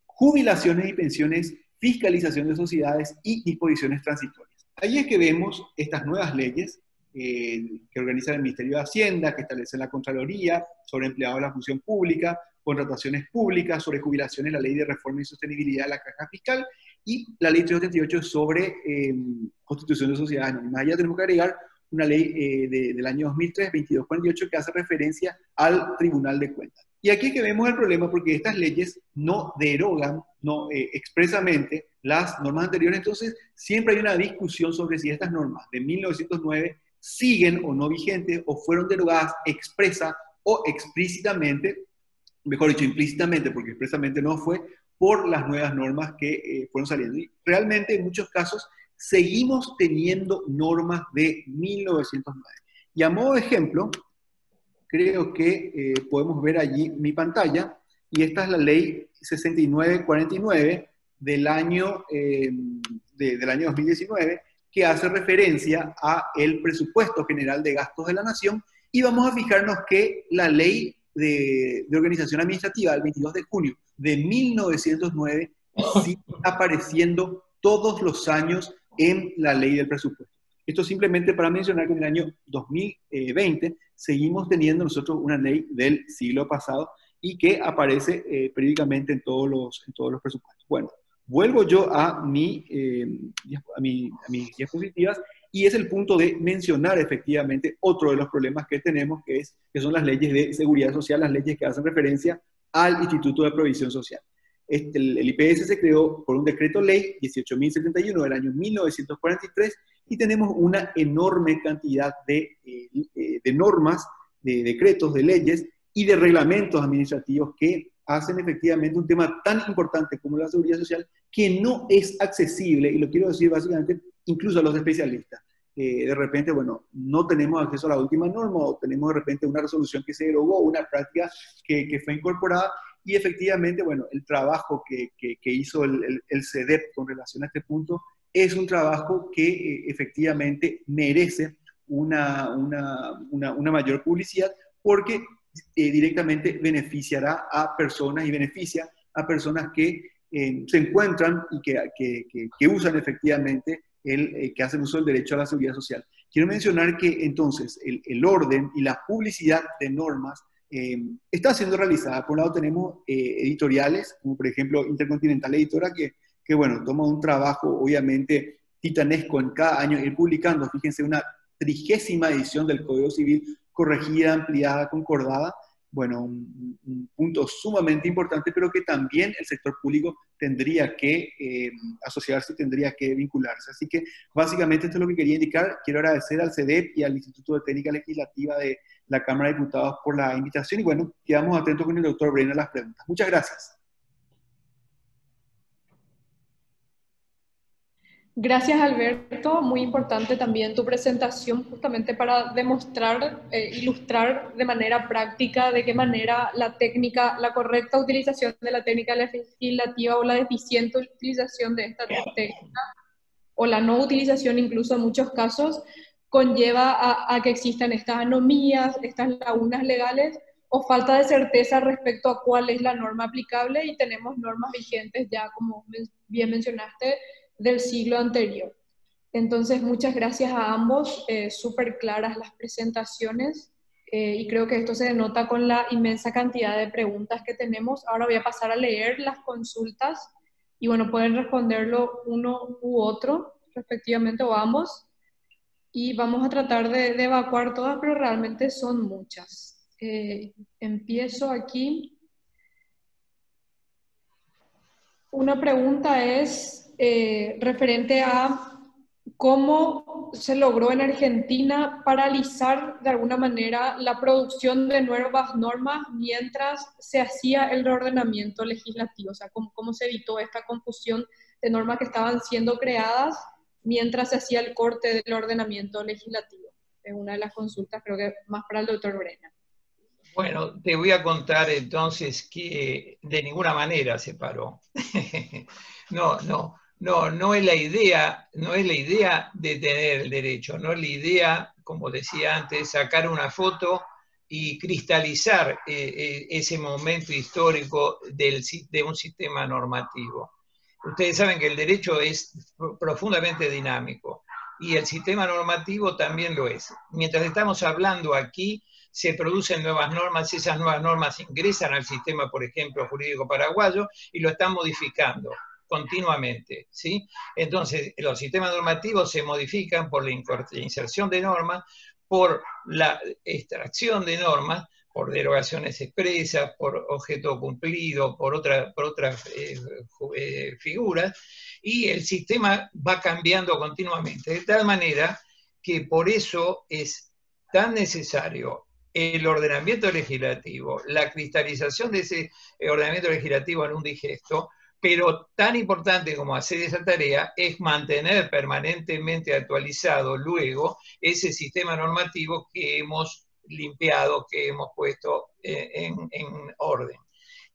jubilaciones y pensiones, fiscalización de sociedades y disposiciones transitorias. Ahí es que vemos estas nuevas leyes que organiza el Ministerio de Hacienda, que establece la Contraloría, sobre empleados de la función pública, contrataciones públicas, sobre jubilaciones, la Ley de Reforma y Sostenibilidad de la Caja Fiscal, y la Ley 378 sobre Constitución de Sociedades Anónimas. Allá tenemos que agregar una ley del año 2003, 2248, que hace referencia al Tribunal de Cuentas. Y aquí es que vemos el problema, porque estas leyes no derogan expresamente las normas anteriores, entonces siempre hay una discusión sobre si estas normas de 1909 siguen o no vigentes, o fueron derogadas expresa o explícitamente, mejor dicho, implícitamente, porque expresamente no fue, por las nuevas normas que fueron saliendo. Y realmente en muchos casos seguimos teniendo normas de 1909. Y a modo de ejemplo, creo que podemos ver allí mi pantalla, y esta es la ley 6949 del año 2019, que hace referencia a el presupuesto general de gastos de la nación, y vamos a fijarnos que la ley de organización administrativa del 22 de junio de 1909 sigue apareciendo todos los años en la ley del presupuesto. Esto simplemente para mencionar que en el año 2020 seguimos teniendo nosotros una ley del siglo pasado y que aparece periódicamente en todos los presupuestos. Bueno, vuelvo yo a mis diapositivas, y es el punto de mencionar efectivamente otro de los problemas que tenemos, que son las leyes de seguridad social, las leyes que hacen referencia al Instituto de Provisión Social. El IPS se creó por un decreto ley 18.071 del año 1943, y tenemos una enorme cantidad de normas, de decretos, de leyes y de reglamentos administrativos que hacen efectivamente un tema tan importante como la seguridad social, que no es accesible, y lo quiero decir básicamente incluso a los especialistas. De repente, bueno, no tenemos acceso a la última norma, o tenemos de repente una resolución que se derogó, una práctica que fue incorporada, y efectivamente, bueno, el trabajo que hizo el CEDEP con relación a este punto es un trabajo que efectivamente merece una mayor publicidad, porque directamente beneficiará a personas y beneficia a personas que se encuentran y que usan efectivamente, que hacen uso del derecho a la seguridad social. Quiero mencionar que entonces el orden y la publicidad de normas está siendo realizada. Por un lado tenemos editoriales, como por ejemplo Intercontinental Editora, que bueno, toma un trabajo obviamente titanesco en cada año ir publicando, fíjense, una 30ª edición del Código Civil, corregida, ampliada, concordada. Bueno, un punto sumamente importante, pero que también el sector público tendría que asociarse, tendría que vincularse. Así que básicamente esto es lo que quería indicar. Quiero agradecer al CEDEP y al Instituto de Técnica Legislativa de la Cámara de Diputados por la invitación, y bueno, quedamos atentos con el doctor Brena a las preguntas. Muchas gracias. Gracias, Alberto. Muy importante también tu presentación, justamente para demostrar, ilustrar de manera práctica de qué manera la correcta utilización de la técnica legislativa, o la deficiente utilización de esta técnica, o la no utilización incluso en muchos casos, conlleva a que existan estas anomías, estas lagunas legales, o falta de certeza respecto a cuál es la norma aplicable, y tenemos normas vigentes ya, como bien mencionaste, del siglo anterior. Entonces, muchas gracias a ambos, súper claras las presentaciones, y creo que esto se denota con la inmensa cantidad de preguntas que tenemos. Ahora voy a pasar a leer las consultas, y bueno, pueden responderlo uno u otro, respectivamente, o ambos, y vamos a tratar de evacuar todas, pero realmente son muchas. Empiezo aquí. Una pregunta es referente a cómo se logró en Argentina paralizar de alguna manera la producción de nuevas normas mientras se hacía el reordenamiento legislativo. O sea, cómo se evitó esta confusión de normas que estaban siendo creadas mientras se hacía el corte del ordenamiento legislativo. Es una de las consultas, creo que más para el doctor Brena. Bueno, te voy a contar entonces que de ninguna manera se paró. No es la idea de tener el derecho, no es la idea, como decía antes, sacar una foto y cristalizar ese momento histórico de un sistema normativo. Ustedes saben que el derecho es profundamente dinámico. y el sistema normativo también lo es. Mientras estamos hablando aquí, se producen nuevas normas, esas nuevas normas ingresan al sistema, por ejemplo, jurídico paraguayo, y lo están modificando continuamente, ¿sí? Entonces, los sistemas normativos se modifican por la inserción de normas, por la extracción de normas, por derogaciones expresas, por objeto cumplido, por otras figuras, y el sistema va cambiando continuamente, de tal manera que por eso es tan necesario el ordenamiento legislativo, la cristalización de ese ordenamiento legislativo en un digesto, pero tan importante como hacer esa tarea es mantener permanentemente actualizado luego ese sistema normativo que hemos limpiado, que hemos puesto en orden.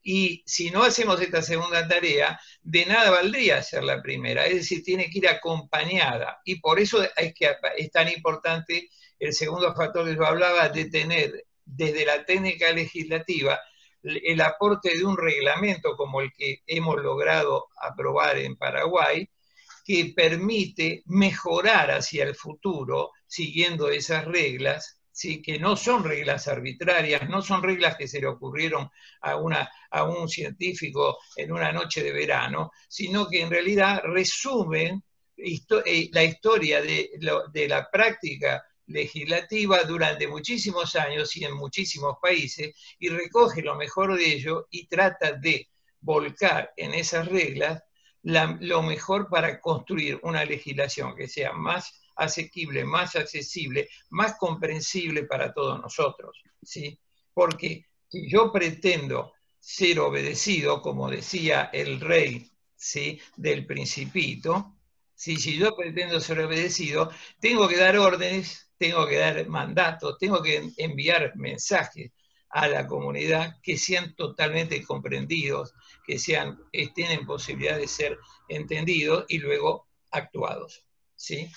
Y si no hacemos esta segunda tarea, de nada valdría hacer la primera, es decir, tiene que ir acompañada. Y por eso es tan importante el segundo factor que yo hablaba, de tener desde la técnica legislativa el aporte de un reglamento como el que hemos logrado aprobar en Paraguay, que permite mejorar hacia el futuro, siguiendo esas reglas, ¿sí? Que no son reglas arbitrarias, no son reglas que se le ocurrieron a un científico en una noche de verano, sino que en realidad resumen la historia de la práctica legislativa durante muchísimos años y en muchísimos países, y recoge lo mejor de ello y trata de volcar en esas reglas lo mejor para construir una legislación que sea más asequible, más accesible, más comprensible para todos nosotros, ¿sí? Porque si yo pretendo ser obedecido, como decía el rey, ¿sí?, del Principito, ¿sí? Si yo pretendo ser obedecido, tengo que dar órdenes, tengo que dar mandatos, tengo que enviar mensajes a la comunidad que sean totalmente comprendidos, que estén en posibilidad de ser entendidos y luego actuados, ¿sí?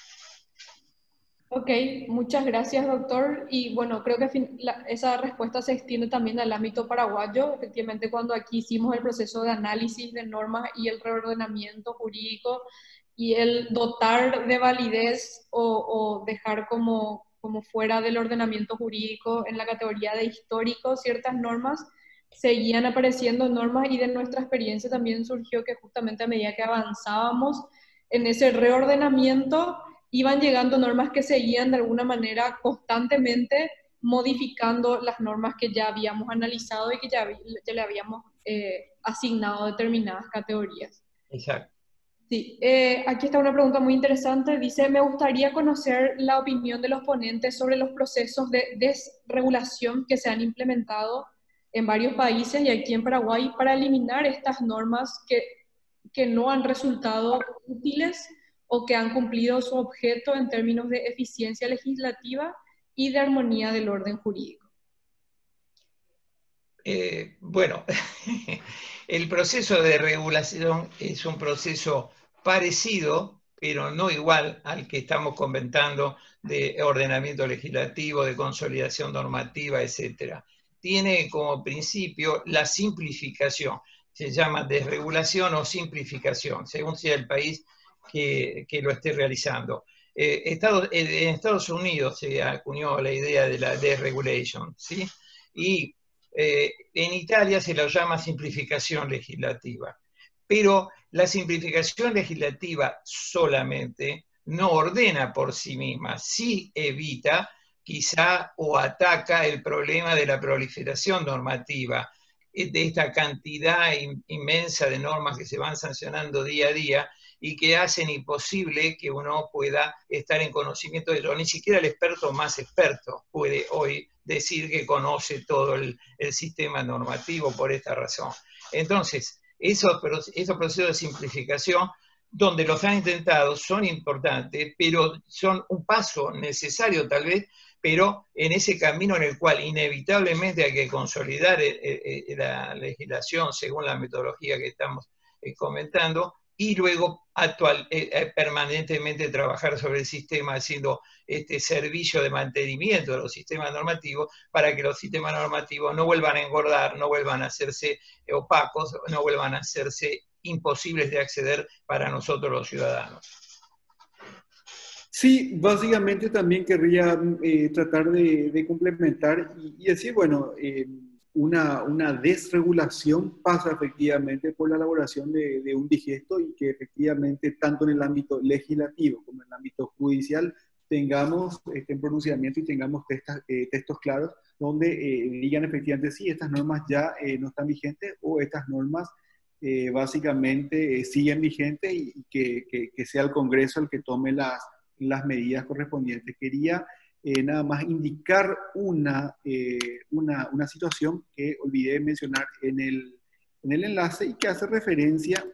Ok, muchas gracias, doctor. Y bueno, creo que esa respuesta se extiende también al ámbito paraguayo. Efectivamente, cuando aquí hicimos el proceso de análisis de normas y el reordenamiento jurídico y el dotar de validez o dejar como fuera del ordenamiento jurídico en la categoría de histórico ciertas normas, seguían apareciendo normas, y de nuestra experiencia también surgió que justamente a medida que avanzábamos en ese reordenamiento, iban llegando normas que seguían de alguna manera constantemente modificando las normas que ya habíamos analizado y que ya le habíamos asignado determinadas categorías. Exacto. Sí, aquí está una pregunta muy interesante. Dice, me gustaría conocer la opinión de los ponentes sobre los procesos de desregulación que se han implementado en varios países y aquí en Paraguay para eliminar estas normas que no han resultado útiles o que han cumplido su objeto en términos de eficiencia legislativa y de armonía del orden jurídico. Bueno, el proceso de regulación es un proceso parecido, pero no igual al que estamos comentando de ordenamiento legislativo, de consolidación normativa, etc. Tiene como principio la simplificación. Se llama desregulación o simplificación, según sea el país que lo esté realizando. En Estados Unidos se acuñó la idea de la deregulation, ¿sí? Y en Italia se lo llama simplificación legislativa. Pero la simplificación legislativa solamente no ordena por sí misma, sí evita quizá o ataca el problema de la proliferación normativa, de esta cantidad inmensa de normas que se van sancionando día a día y que hacen imposible que uno pueda estar en conocimiento de ello. Ni siquiera el experto más experto puede hoy decir que conoce todo el sistema normativo por esta razón. Entonces, esos procesos de simplificación, donde los han intentado, son importantes, pero son un paso necesario tal vez, pero en ese camino en el cual inevitablemente hay que consolidar la legislación según la metodología que estamos comentando, y luego permanentemente trabajar sobre el sistema haciendo este servicio de mantenimiento de los sistemas normativos para que los sistemas normativos no vuelvan a engordar, no vuelvan a hacerse opacos, no vuelvan a hacerse imposibles de acceder para nosotros los ciudadanos. Sí, básicamente también querría tratar de complementar y decir, bueno, una desregulación pasa efectivamente por la elaboración de un digesto y que efectivamente tanto en el ámbito legislativo como en el ámbito judicial tengamos en pronunciamiento y tengamos textos claros donde digan efectivamente sí, estas normas ya no están vigentes o estas normas básicamente siguen vigentes y que sea el Congreso el que tome las medidas correspondientes. Quería nada más indicar una situación que olvidé mencionar en el enlace y que hace referencia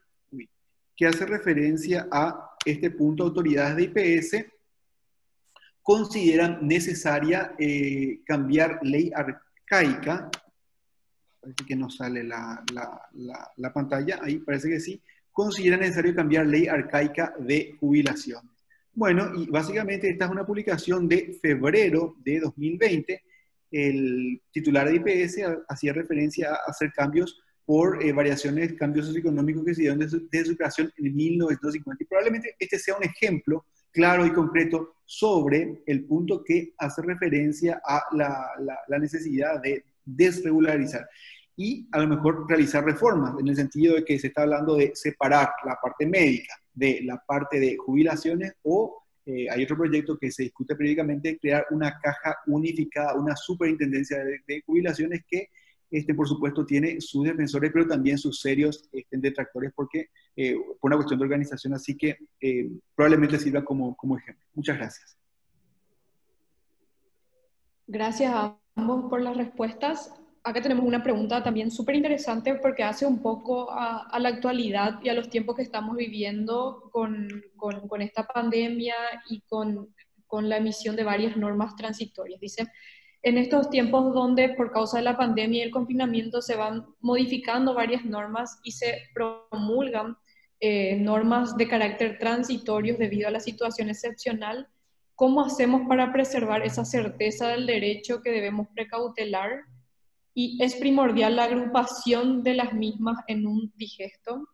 a este punto. Autoridades de IPS consideran necesaria cambiar ley arcaica. Parece que no sale la pantalla, ahí parece que sí. Considera necesario cambiar ley arcaica de jubilación. Bueno, y básicamente esta es una publicación de febrero de 2020. El titular de IPS hacía referencia a hacer cambios por cambios socioeconómicos que se dieron desde su creación en 1950. Y probablemente este sea un ejemplo claro y concreto sobre el punto que hace referencia a la necesidad de desregularizar y a lo mejor realizar reformas, en el sentido de que se está hablando de separar la parte médica de la parte de jubilaciones, o hay otro proyecto que se discute periódicamente, crear una caja unificada, una superintendencia de jubilaciones que, por supuesto, tiene sus defensores, pero también sus serios detractores, porque por una cuestión de organización, así que probablemente sirva como ejemplo. Muchas gracias. Gracias a ambos por las respuestas. Acá tenemos una pregunta también súper interesante porque hace un poco a la actualidad y a los tiempos que estamos viviendo con esta pandemia y con la emisión de varias normas transitorias. Dice, en estos tiempos donde por causa de la pandemia y el confinamiento se van modificando varias normas y se promulgan normas de carácter transitorio debido a la situación excepcional, ¿cómo hacemos para preservar esa certeza del derecho que debemos precautelar? ¿Y es primordial la agrupación de las mismas en un digesto?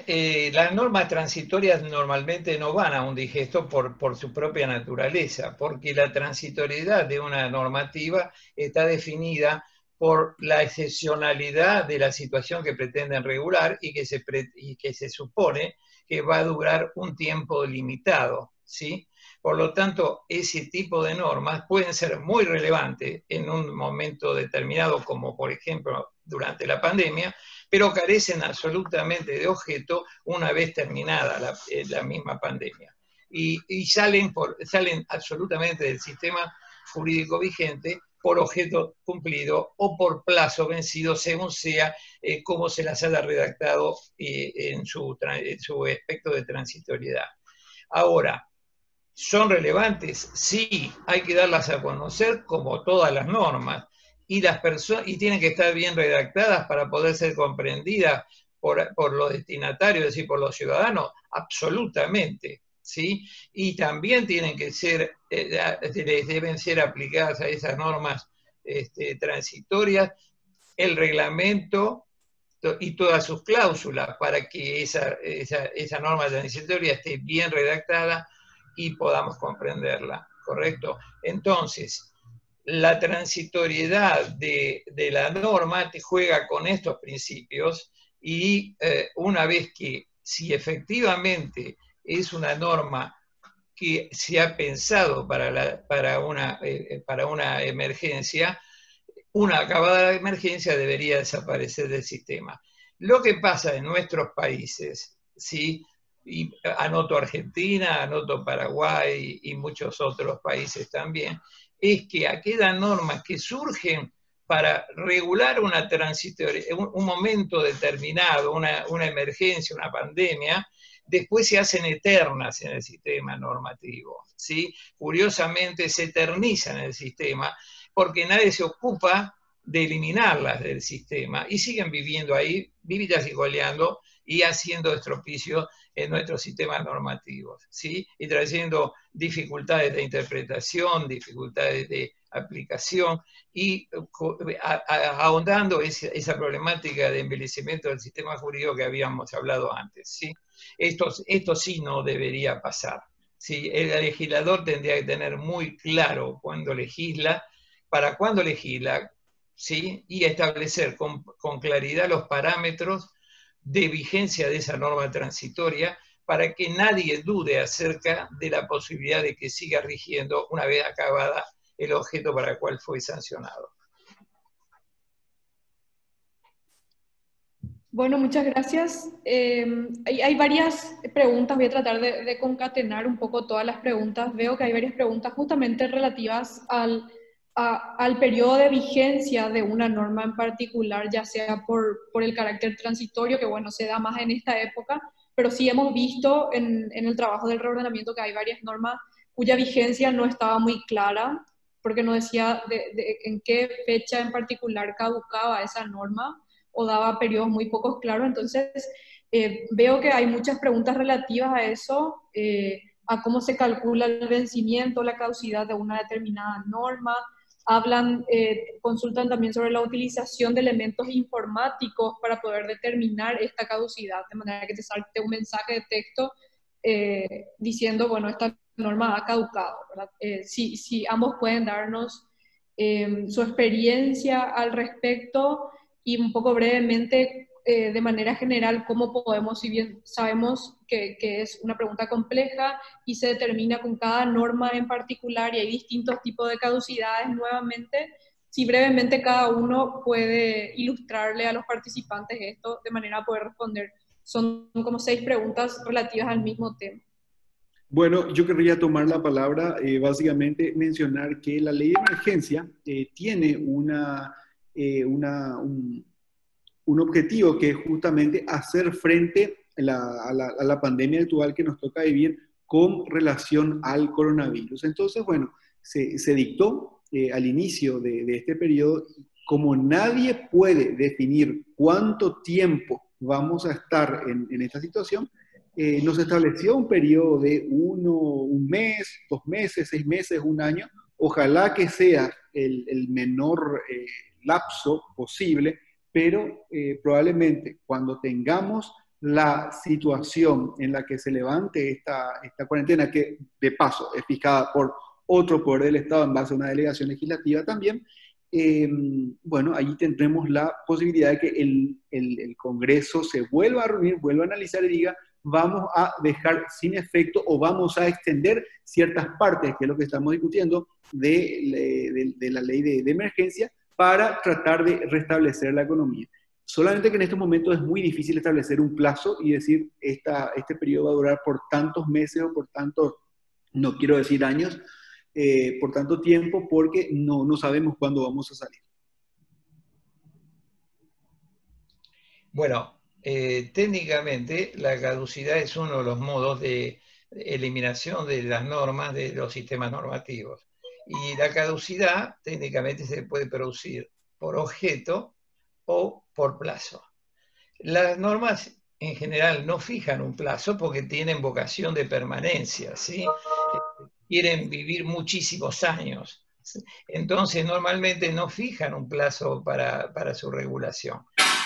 Las normas transitorias normalmente no van a un digesto por su propia naturaleza, porque la transitoriedad de una normativa está definida por la excepcionalidad de la situación que pretenden regular y que se supone que va a durar un tiempo limitado, ¿sí? Por lo tanto, ese tipo de normas pueden ser muy relevantes en un momento determinado, como por ejemplo durante la pandemia, pero carecen absolutamente de objeto una vez terminada la misma pandemia. Y salen absolutamente del sistema jurídico vigente por objeto cumplido o por plazo vencido, según sea cómo se las haya redactado en su aspecto de transitoriedad. Ahora, ¿son relevantes? Sí, hay que darlas a conocer como todas las normas, y tienen que estar bien redactadas para poder ser comprendidas por los destinatarios, es decir, por los ciudadanos, absolutamente, ¿sí? Y también tienen que deben ser aplicadas a esas normas transitorias el reglamento y todas sus cláusulas para que esa norma transitoria esté bien redactada y podamos comprenderla, ¿correcto? Entonces, la transitoriedad de la norma te juega con estos principios y una vez que, si efectivamente es una norma que se ha pensado para una emergencia, una acabada emergencia debería desaparecer del sistema. Lo que pasa en nuestros países, ¿sí? Y anoto Argentina, anoto Paraguay y muchos otros países también, es que aquellas normas que surgen para regular una un momento determinado, una emergencia, una pandemia, después se hacen eternas en el sistema normativo, ¿sí? Curiosamente se eternizan en el sistema porque nadie se ocupa de eliminarlas del sistema y siguen viviendo ahí, vivitas y goleando y haciendo estropicio en nuestros sistemas normativos, ¿sí? Y trayendo dificultades de interpretación, dificultades de aplicación y ahondando esa problemática de envejecimiento del sistema jurídico que habíamos hablado antes, ¿sí? Esto sí no debería pasar, ¿sí? El legislador tendría que tener muy claro cuándo legisla, para cuándo legisla, ¿sí? Y establecer con claridad los parámetros de vigencia de esa norma transitoria para que nadie dude acerca de la posibilidad de que siga rigiendo una vez acabada el objeto para el cual fue sancionado. Bueno, muchas gracias. Hay varias preguntas, voy a tratar de concatenar un poco todas las preguntas. Veo que hay varias preguntas justamente relativas al periodo de vigencia de una norma en particular, ya sea por el carácter transitorio, que bueno, se da más en esta época, pero sí hemos visto en el trabajo del reordenamiento que hay varias normas cuya vigencia no estaba muy clara, porque no decía en qué fecha en particular caducaba esa norma, o daba periodos muy pocos claros. Entonces, veo que hay muchas preguntas relativas a eso, a cómo se calcula el vencimiento, la caducidad de una determinada norma. Consultan también sobre la utilización de elementos informáticos para poder determinar esta caducidad, de manera que te salte un mensaje de texto diciendo, bueno, esta norma ha caducado, ¿verdad? Si ambos pueden darnos su experiencia al respecto y un poco brevemente, de manera general, cómo podemos, si bien sabemos que es una pregunta compleja y se determina con cada norma en particular y hay distintos tipos de caducidades nuevamente, si brevemente cada uno puede ilustrarle a los participantes esto de manera a poder responder. Son como 6 preguntas relativas al mismo tema. Bueno, yo querría tomar la palabra, básicamente mencionar que la ley de emergencia tiene un objetivo que es justamente hacer frente a la pandemia actual que nos toca vivir con relación al coronavirus. Entonces, bueno, se dictó al inicio de este periodo, como nadie puede definir cuánto tiempo vamos a estar en esta situación, nos estableció un periodo de un mes, 2 meses, 6 meses, 1 año. Ojalá que sea el menor lapso posible, pero probablemente cuando tengamos la situación en la que se levante esta cuarentena, que de paso es fijada por otro poder del Estado en base a una delegación legislativa también, bueno, allí tendremos la posibilidad de que el Congreso se vuelva a reunir, vuelva a analizar y diga, vamos a dejar sin efecto o vamos a extender ciertas partes, que es lo que estamos discutiendo, de la ley de emergencia, para tratar de restablecer la economía. Solamente que en este momento es muy difícil establecer un plazo y decir, este periodo va a durar por tantos meses o por tantos, no quiero decir años, por tanto tiempo, porque no sabemos cuándo vamos a salir. Bueno, técnicamente la caducidad es uno de los modos de eliminación de las normas de los sistemas normativos. Y la caducidad técnicamente se puede producir por objeto o por plazo. Las normas en general no fijan un plazo porque tienen vocación de permanencia, ¿sí? Quieren vivir muchísimos años. Entonces normalmente no fijan un plazo para su regulación.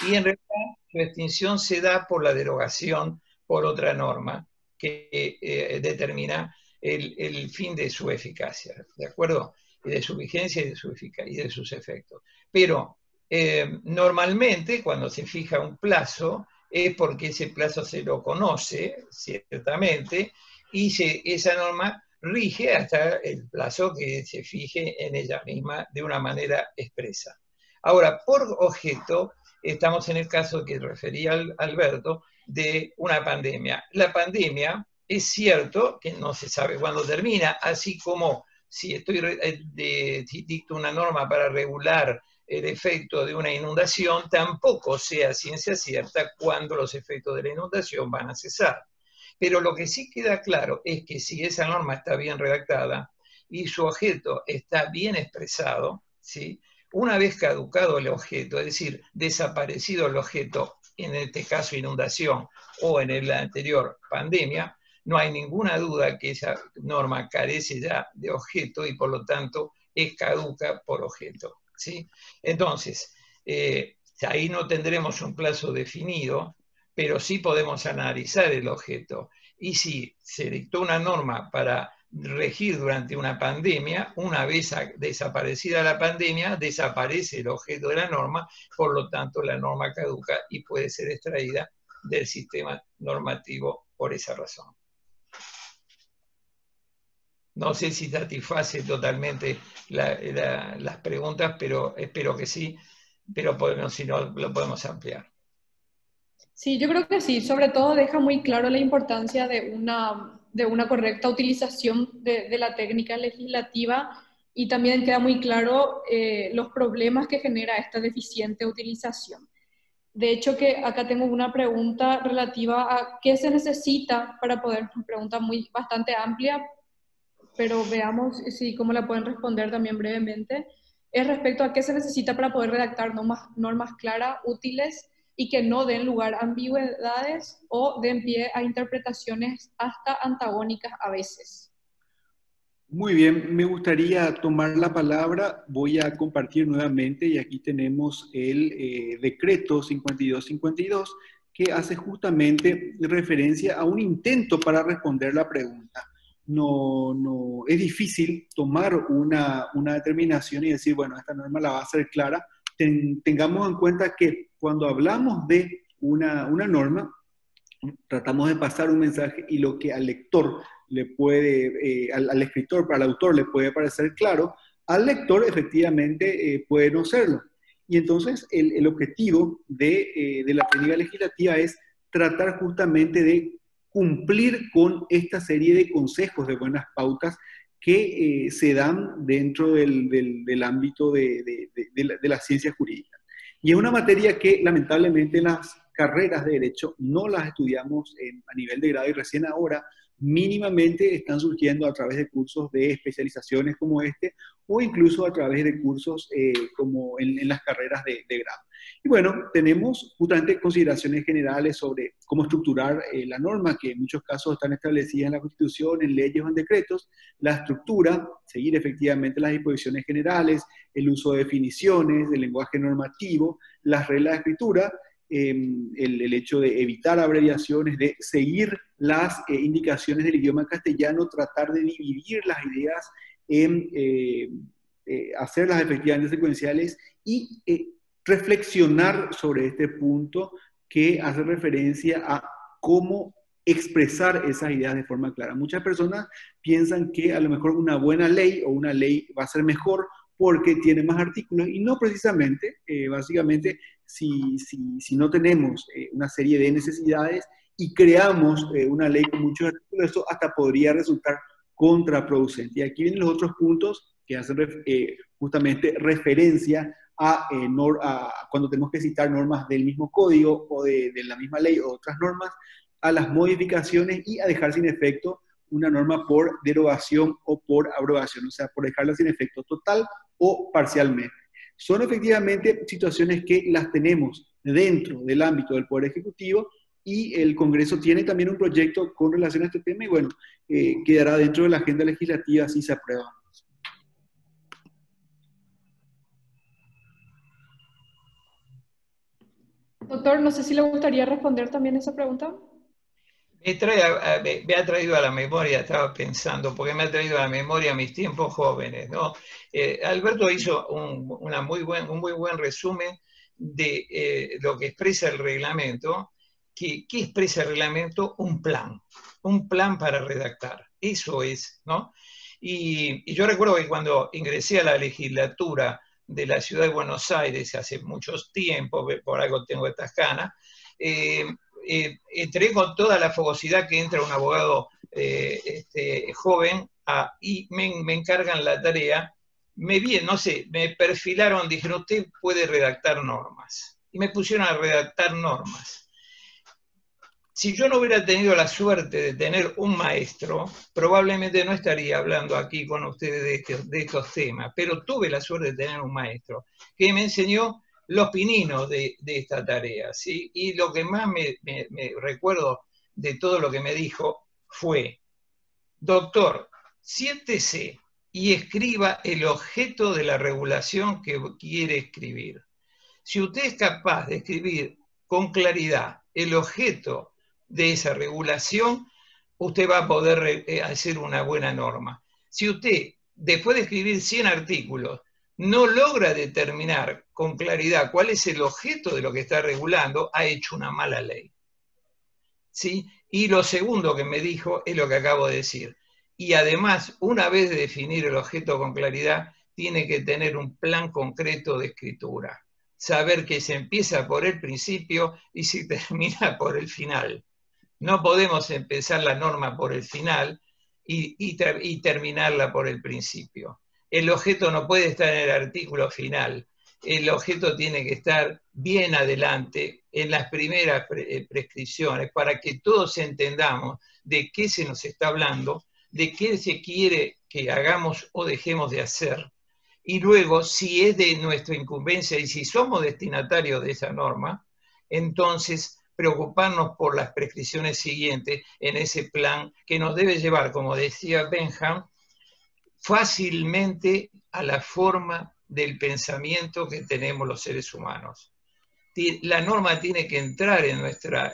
Y en realidad su extinción se da por la derogación por otra norma que determina el fin de su eficacia, ¿de acuerdo? Y de su vigencia y de sus efectos. Pero normalmente cuando se fija un plazo es porque ese plazo se lo conoce, ciertamente, y esa norma rige hasta el plazo que se fije en ella misma de una manera expresa. Ahora, por objeto, estamos en el caso que refería Alberto de una pandemia. La pandemia es cierto que no se sabe cuándo termina, así como si dicto una norma para regular el efecto de una inundación, tampoco sea ciencia cierta cuándo los efectos de la inundación van a cesar. Pero lo que sí queda claro es que si esa norma está bien redactada y su objeto está bien expresado, ¿sí? Una vez caducado el objeto, es decir, desaparecido el objeto, en este caso inundación o en el anterior pandemia, no hay ninguna duda que esa norma carece ya de objeto y por lo tanto es caduca por objeto, ¿sí? Entonces, ahí no tendremos un plazo definido, pero sí podemos analizar el objeto. Y si se dictó una norma para regir durante una pandemia, una vez desaparecida la pandemia, desaparece el objeto de la norma, por lo tanto la norma caduca y puede ser extraída del sistema normativo por esa razón. No sé si satisface totalmente las preguntas, pero espero que sí, pero podemos, si no, lo podemos ampliar. Sí, yo creo que sí, sobre todo deja muy claro la importancia de una correcta utilización de la técnica legislativa y también queda muy claro los problemas que genera esta deficiente utilización. De hecho, que acá tengo una pregunta relativa a qué se necesita para poder, una pregunta bastante amplia, pero veamos si cómo la pueden responder también brevemente, es respecto a qué se necesita para poder redactar normas claras, útiles y que no den lugar a ambigüedades o den pie a interpretaciones hasta antagónicas a veces. Muy bien, me gustaría tomar la palabra, voy a compartir nuevamente y aquí tenemos el decreto 5252 que hace justamente referencia a un intento para responder la pregunta. No, es difícil tomar una determinación y decir, bueno, esta norma la va a hacer clara. Tengamos en cuenta que cuando hablamos de una norma, tratamos de pasar un mensaje y lo que al lector le puede, al escritor, para el autor le puede parecer claro, al lector efectivamente puede no serlo. Y entonces el objetivo de la técnica legislativa es tratar justamente de cumplir con esta serie de consejos, de buenas pautas que se dan dentro del ámbito de la ciencia jurídica. Y es una materia que lamentablemente las carreras de Derecho no las estudiamos a nivel de grado y recién ahora mínimamente están surgiendo a través de cursos de especializaciones como este o incluso a través de cursos como en las carreras de grado. Y bueno, tenemos justamente consideraciones generales sobre cómo estructurar la norma, que en muchos casos están establecidas en la Constitución, en leyes o en decretos, la estructura, seguir efectivamente las disposiciones generales, el uso de definiciones, el lenguaje normativo, las reglas de escritura, el hecho de evitar abreviaciones, de seguir las indicaciones del idioma castellano, tratar de dividir las ideas en hacerlas efectivamente secuenciales y reflexionar sobre este punto que hace referencia a cómo expresar esas ideas de forma clara. Muchas personas piensan que a lo mejor una buena ley o una ley va a ser mejor porque tiene más artículos y no precisamente, básicamente, si no tenemos una serie de necesidades y creamos una ley con muchos artículos, eso hasta podría resultar contraproducente. Y aquí vienen los otros puntos que hacen justamente referencia a cuando tenemos que citar normas del mismo código o de la misma ley o otras normas, a las modificaciones y a dejar sin efecto una norma por derogación o por abrogación, o sea, por dejarla sin efecto total o parcialmente. Son efectivamente situaciones que las tenemos dentro del ámbito del Poder Ejecutivo y el Congreso tiene también un proyecto con relación a este tema y bueno, quedará dentro de la agenda legislativa si se aprueba. Doctor, no sé si le gustaría responder también esa pregunta. Me ha traído a la memoria, estaba pensando, porque me ha traído a la memoria mis tiempos jóvenes, ¿no? Alberto hizo un muy buen resumen de lo que expresa el reglamento. ¿Qué expresa el reglamento? Un plan para redactar. Eso es, ¿no? Y yo recuerdo que cuando ingresé a la legislatura de la ciudad de Buenos Aires hace muchos tiempos, por algo tengo estas canas, entré con toda la fogosidad que entra un abogado joven y me encargan la tarea, me perfilaron, dijeron, usted puede redactar normas. Y me pusieron a redactar normas. Si yo no hubiera tenido la suerte de tener un maestro, probablemente no estaría hablando aquí con ustedes de estos temas, pero tuve la suerte de tener un maestro que me enseñó los pininos de esta tarea, ¿sí? Y lo que más me recuerdo de todo lo que me dijo fue, doctor, siéntese y escriba el objeto de la regulación que quiere escribir. Si usted es capaz de escribir con claridad el objeto de esa regulación, usted va a poder hacer una buena norma. Si usted, después de escribir 100 artículos, no logra determinar con claridad cuál es el objeto de lo que está regulando, ha hecho una mala ley. ¿Sí? Y lo segundo que me dijo es lo que acabo de decir. Y además, una vez de definir el objeto con claridad, tiene que tener un plan concreto de escritura. Saber que se empieza por el principio y se termina por el final. No podemos empezar la norma por el final y terminarla por el principio. El objeto no puede estar en el artículo final. El objeto tiene que estar bien adelante en las primeras prescripciones para que todos entendamos de qué se nos está hablando, de qué se quiere que hagamos o dejemos de hacer. Y luego, si es de nuestra incumbencia y si somos destinatarios de esa norma, entonces preocuparnos por las prescripciones siguientes en ese plan que nos debe llevar, como decía Benham, fácilmente a la forma del pensamiento que tenemos los seres humanos. La norma tiene que entrar en nuestra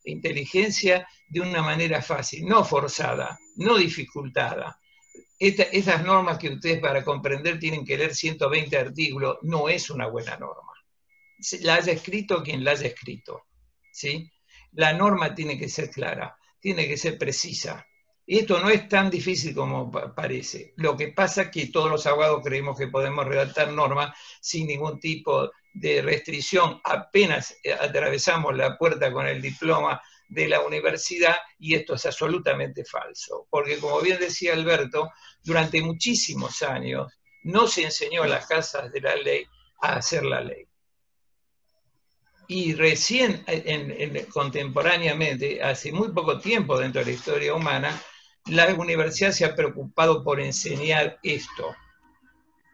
inteligencia de una manera fácil, no forzada, no dificultada. Esas normas que ustedes para comprender tienen que leer 120 artículos, no es una buena norma. La haya escrito quien la haya escrito, ¿sí? La norma tiene que ser clara, tiene que ser precisa. Y esto no es tan difícil como parece. Lo que pasa es que todos los abogados creemos que podemos redactar normas sin ningún tipo de restricción. Apenas atravesamos la puerta con el diploma de la universidad y esto es absolutamente falso. Porque como bien decía Alberto, durante muchísimos años no se enseñó a las casas de la ley a hacer la ley. Y recién, contemporáneamente, hace muy poco tiempo dentro de la historia humana, la universidad se ha preocupado por enseñar esto.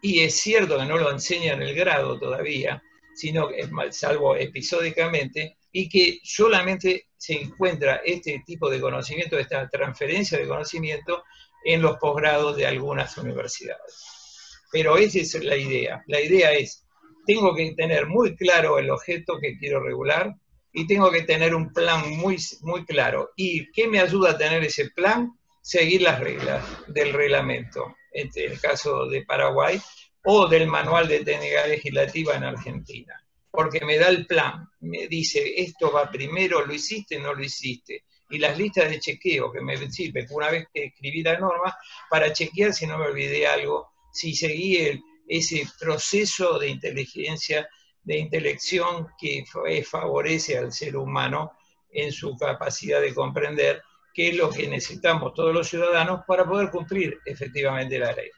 Y es cierto que no lo enseña en el grado todavía, sino que, salvo episódicamente, y que solamente se encuentra este tipo de conocimiento, esta transferencia de conocimiento en los posgrados de algunas universidades. Pero esa es la idea. La idea es, tengo que tener muy claro el objeto que quiero regular y tengo que tener un plan muy, muy claro. ¿Y qué me ayuda a tener ese plan? Seguir las reglas del reglamento, en el caso de Paraguay, o del manual de técnica legislativa en Argentina. Porque me da el plan, me dice, esto va primero, lo hiciste, no lo hiciste. Y las listas de chequeo que me sirven una vez que escribí la norma para chequear si no me olvidé algo, si seguí ese proceso de inteligencia, de intelección que favorece al ser humano en su capacidad de comprender qué es lo que necesitamos todos los ciudadanos para poder cumplir efectivamente la ley.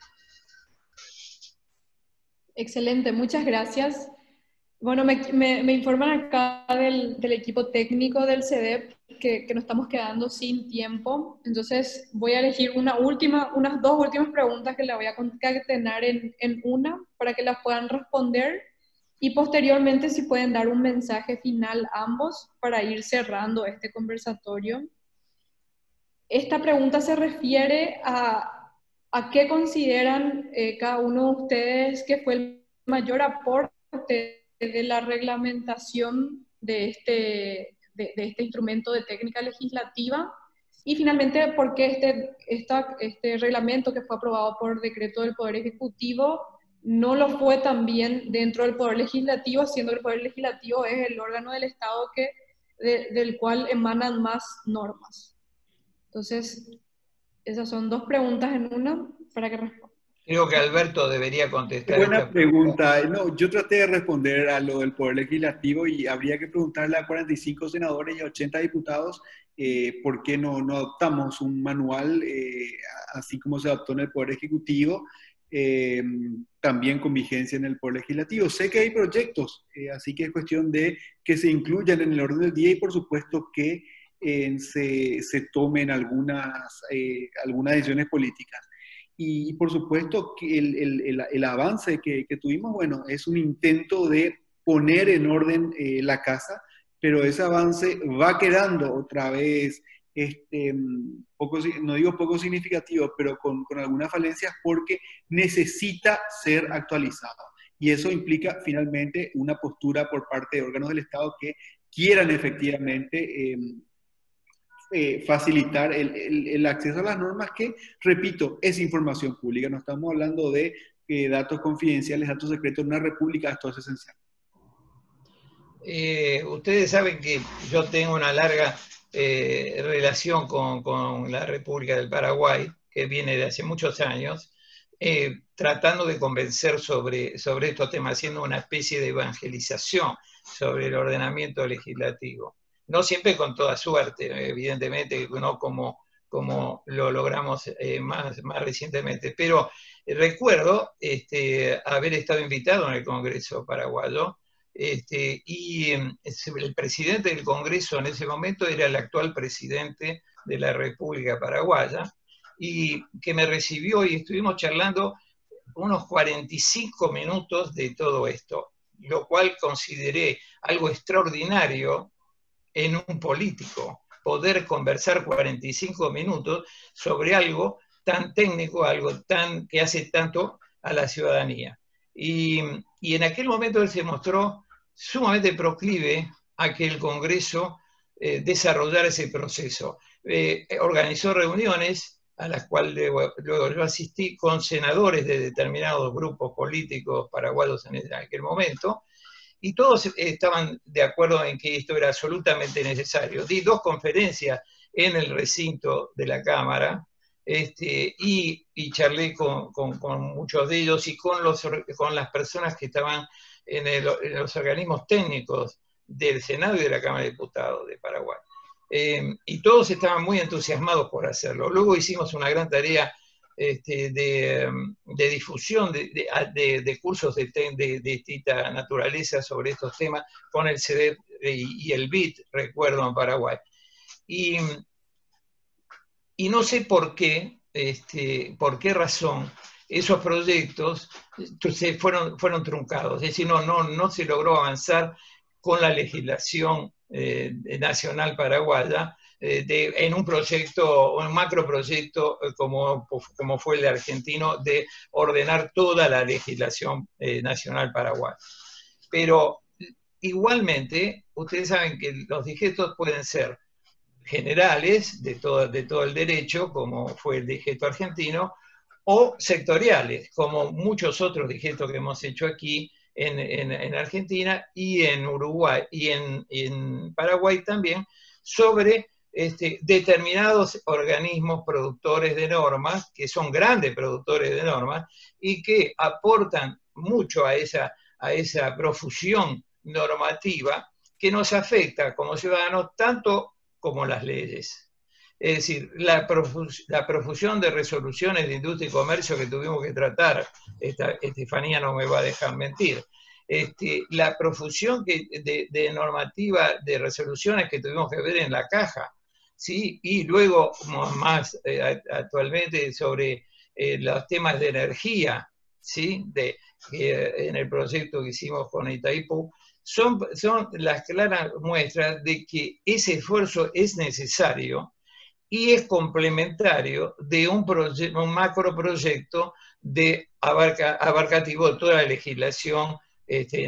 Excelente, muchas gracias. Bueno, me informan acá del equipo técnico del CEDEP que nos estamos quedando sin tiempo. Entonces voy a elegir unas dos últimas preguntas que la voy a concatenar en una para que las puedan responder y posteriormente si pueden dar un mensaje final ambos para ir cerrando este conversatorio. Esta pregunta se refiere a qué consideran cada uno de ustedes que fue el mayor aporte de la reglamentación de este instrumento de técnica legislativa y finalmente por qué este reglamento que fue aprobado por decreto del Poder Ejecutivo no lo fue también dentro del Poder Legislativo, siendo que el Poder Legislativo es el órgano del Estado del cual emanan más normas. Entonces, esas son dos preguntas en una para que responda. Creo que Alberto debería contestar. Buena pregunta. No, yo traté de responder a lo del Poder Legislativo y habría que preguntarle a 45 senadores y a 80 diputados por qué no adoptamos un manual así como se adoptó en el Poder Ejecutivo, también con vigencia en el Poder Legislativo. Sé que hay proyectos, así que es cuestión de que se incluyan en el orden del día y por supuesto que se tomen algunas decisiones políticas. Y por supuesto que el avance que tuvimos, bueno, es un intento de poner en orden la casa, pero ese avance va quedando otra vez no digo poco significativo, pero con algunas falencias porque necesita ser actualizado. Y eso implica finalmente una postura por parte de órganos del Estado que quieran efectivamente facilitar el acceso a las normas que, repito, es información pública. No estamos hablando de datos confidenciales, datos secretos. En una república esto es esencial. Ustedes saben que yo tengo una larga relación con la República del Paraguay, que viene de hace muchos años, tratando de convencer sobre estos temas, haciendo una especie de evangelización sobre el ordenamiento legislativo. No siempre con toda suerte, evidentemente, no como lo logramos más recientemente, pero recuerdo haber estado invitado en el Congreso paraguayo, y el presidente del Congreso en ese momento era el actual presidente de la República Paraguaya, y que me recibió y estuvimos charlando unos 45 minutos de todo esto, lo cual consideré algo extraordinario en un político, poder conversar 45 minutos sobre algo tan técnico, algo que hace tanto a la ciudadanía. Y en aquel momento él se mostró sumamente proclive a que el Congreso desarrollara ese proceso. Organizó reuniones a las cuales luego yo asistí con senadores de determinados grupos políticos paraguayos en aquel momento, y todos estaban de acuerdo en que esto era absolutamente necesario. Di 2 conferencias en el recinto de la Cámara, y charlé con muchos de ellos y con las personas que estaban en los organismos técnicos del Senado y de la Cámara de Diputados de Paraguay. Y todos estaban muy entusiasmados por hacerlo. Luego hicimos una gran tarea de difusión de cursos de distinta naturaleza sobre estos temas con el CEDEP y el BIT, recuerdo, en Paraguay. Y no sé por qué razón esos proyectos fueron truncados. Es decir, no se logró avanzar con la legislación nacional paraguaya en un proyecto, un macroproyecto como fue el de argentino, de ordenar toda la legislación nacional paraguaya. Pero igualmente, ustedes saben que los digestos pueden ser generales de todo el derecho, como fue el digesto argentino, o sectoriales, como muchos otros digestos que hemos hecho aquí en Argentina y en Uruguay y en Paraguay también, sobre determinados organismos productores de normas, que son grandes productores de normas, y que aportan mucho a esa profusión normativa que nos afecta como ciudadanos tanto como las leyes. Es decir, la profusión de resoluciones de industria y comercio que tuvimos que tratar, Estefanía no me va a dejar mentir, la profusión de normativa de resoluciones que tuvimos que ver en la caja, ¿sí? Y luego más actualmente sobre los temas de energía, ¿sí? En el proyecto que hicimos con Itaipú, son las claras muestras de que ese esfuerzo es necesario y es complementario de un macroproyecto abarcativo de toda la legislación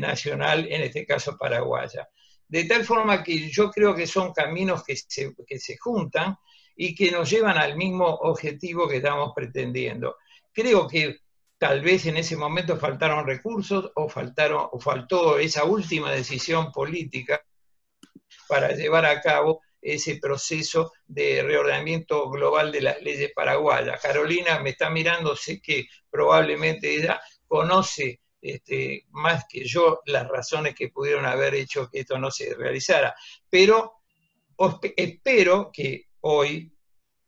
nacional, en este caso paraguaya. De tal forma que yo creo que son caminos que se juntan y que nos llevan al mismo objetivo que estamos pretendiendo. Creo que tal vez en ese momento faltaron recursos o faltó esa última decisión política para llevar a cabo ese proceso de reordenamiento global de las leyes paraguayas. Carolina me está mirando, sé que probablemente ella conoce más que yo las razones que pudieron haber hecho que esto no se realizara, pero espero que hoy,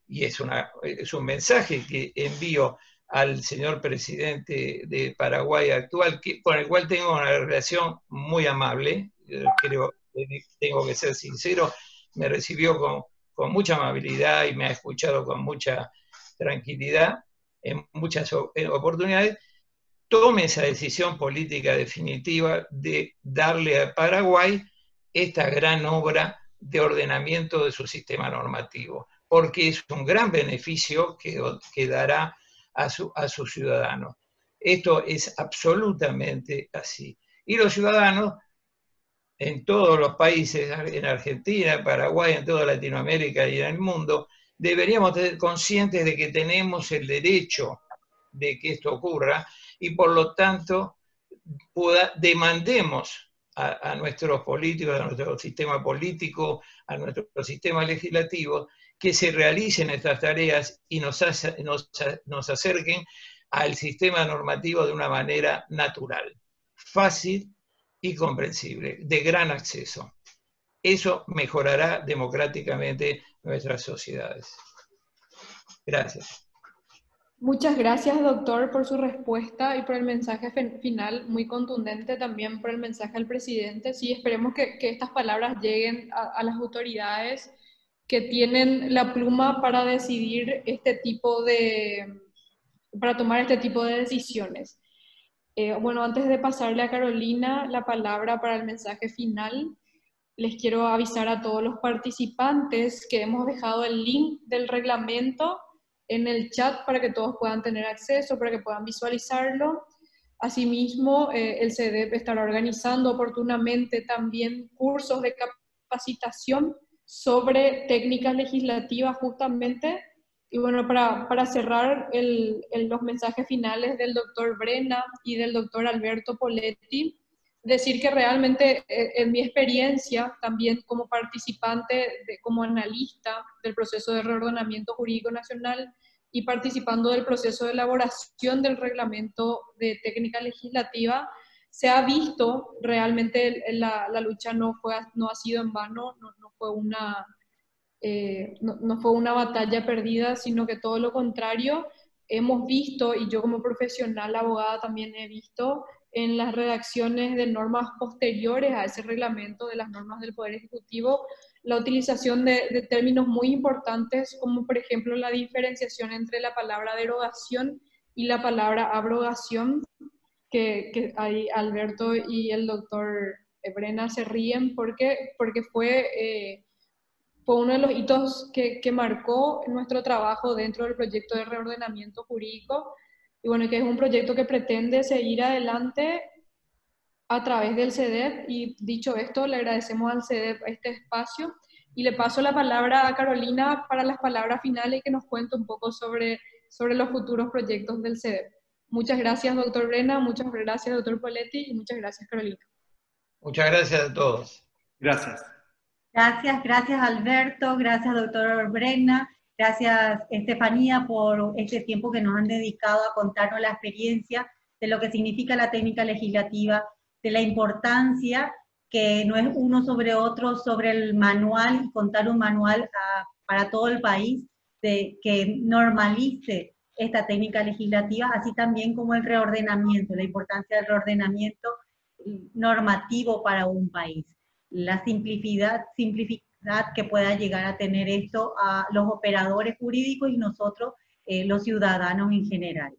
y es un mensaje que envío al señor presidente de Paraguay actual, con el cual tengo una relación muy amable, creo que tengo que ser sincero, me recibió con mucha amabilidad y me ha escuchado con mucha tranquilidad en muchas oportunidades, tome esa decisión política definitiva de darle a Paraguay esta gran obra de ordenamiento de su sistema normativo, porque es un gran beneficio que dará a sus ciudadanos. Esto es absolutamente así. Y los ciudadanos en todos los países, en Argentina, en Paraguay, en toda Latinoamérica y en el mundo, deberíamos ser conscientes de que tenemos el derecho de que esto ocurra y por lo tanto demandemos a nuestros políticos, a nuestro sistema político, a nuestro sistema legislativo, que se realicen estas tareas y nos acerquen al sistema normativo de una manera natural, fácil y comprensible, de gran acceso. Eso mejorará democráticamente nuestras sociedades. Gracias. Muchas gracias, doctor, por su respuesta y por el mensaje final, muy contundente también por el mensaje al presidente. Sí, esperemos que estas palabras lleguen a las autoridades que tienen la pluma para decidir para tomar este tipo de decisiones. Bueno, antes de pasarle a Carolina la palabra para el mensaje final, les quiero avisar a todos los participantes que hemos dejado el link del reglamento en el chat para que todos puedan tener acceso, para que puedan visualizarlo. Asimismo, el CEDEP estará organizando oportunamente también cursos de capacitación sobre técnicas legislativas justamente. Y bueno, para cerrar los mensajes finales del doctor Brena y del doctor Alberto Poletti, decir que realmente en mi experiencia también como participante, como analista del proceso de reordenamiento jurídico nacional y participando del proceso de elaboración del reglamento de técnica legislativa, se ha visto realmente la lucha no ha sido en vano, no fue una batalla perdida, sino que todo lo contrario, hemos visto, y yo como profesional abogada también he visto, en las redacciones de normas posteriores a ese reglamento de las normas del Poder Ejecutivo, la utilización de términos muy importantes, como por ejemplo la diferenciación entre la palabra derogación y la palabra abrogación, que ahí Alberto y el doctor Brena se ríen porque fue uno de los hitos que marcó nuestro trabajo dentro del proyecto de reordenamiento jurídico, y bueno, que es un proyecto que pretende seguir adelante a través del CEDEP, y dicho esto, le agradecemos al CEDEP este espacio, y le paso la palabra a Carolina para las palabras finales y que nos cuente un poco sobre los futuros proyectos del CEDEP. Muchas gracias, doctor Brena, muchas gracias, doctor Poletti, y muchas gracias, Carolina. Muchas gracias a todos. Gracias. Gracias Alberto, gracias doctor Brena, gracias Estefanía por este tiempo que nos han dedicado a contarnos la experiencia de lo que significa la técnica legislativa, de la importancia que no es uno sobre otro, sobre el manual, y contar un manual para todo el país, que normalice esta técnica legislativa, así también como el reordenamiento, la importancia del reordenamiento normativo para un país. La simplicidad que pueda llegar a tener esto a los operadores jurídicos y nosotros, los ciudadanos en general.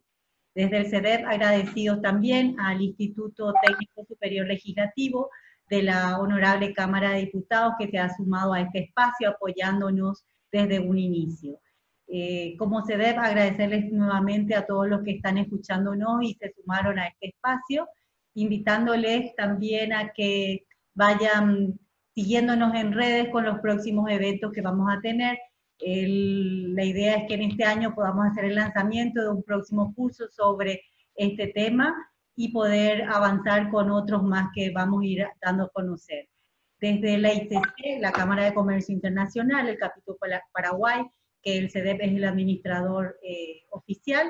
Desde el CEDEP agradecidos también al Instituto Técnico Superior Legislativo de la Honorable Cámara de Diputados que se ha sumado a este espacio apoyándonos desde un inicio. Como CEDEP agradecerles nuevamente a todos los que están escuchándonos y se sumaron a este espacio, invitándoles también a que vayan siguiéndonos en redes con los próximos eventos que vamos a tener. La idea es que en este año podamos hacer el lanzamiento de un próximo curso sobre este tema y poder avanzar con otros más que vamos a ir dando a conocer. Desde la ICC, la Cámara de Comercio Internacional, el capítulo Paraguay, que el CEDEP es el administrador oficial,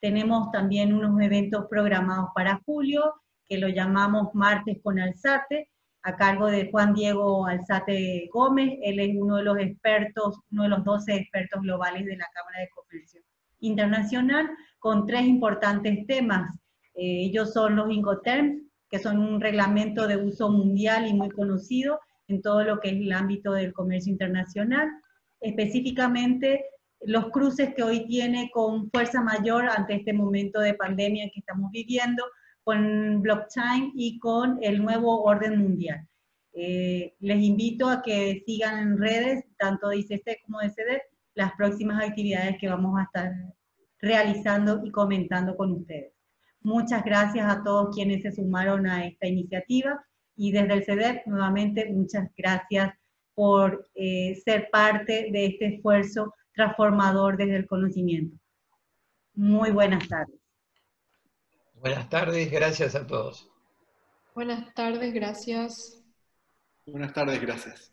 tenemos también unos eventos programados para julio, que lo llamamos Martes con Alzate, a cargo de Juan Diego Alzate Gómez. Él es uno de los expertos, uno de los 12 expertos globales de la Cámara de Comercio Internacional, con 3 importantes temas. Ellos son los Incoterms, que son un reglamento de uso mundial y muy conocido en todo lo que es el ámbito del comercio internacional. Específicamente, los cruces que hoy tiene con fuerza mayor ante este momento de pandemia que estamos viviendo, con blockchain y con el nuevo orden mundial. Les invito a que sigan en redes, tanto de ICC como de CEDEP, las próximas actividades que vamos a estar realizando y comentando con ustedes. Muchas gracias a todos quienes se sumaron a esta iniciativa y desde el CEDEP nuevamente muchas gracias por ser parte de este esfuerzo transformador desde el conocimiento. Muy buenas tardes. Buenas tardes, gracias a todos. Buenas tardes, gracias. Buenas tardes, gracias.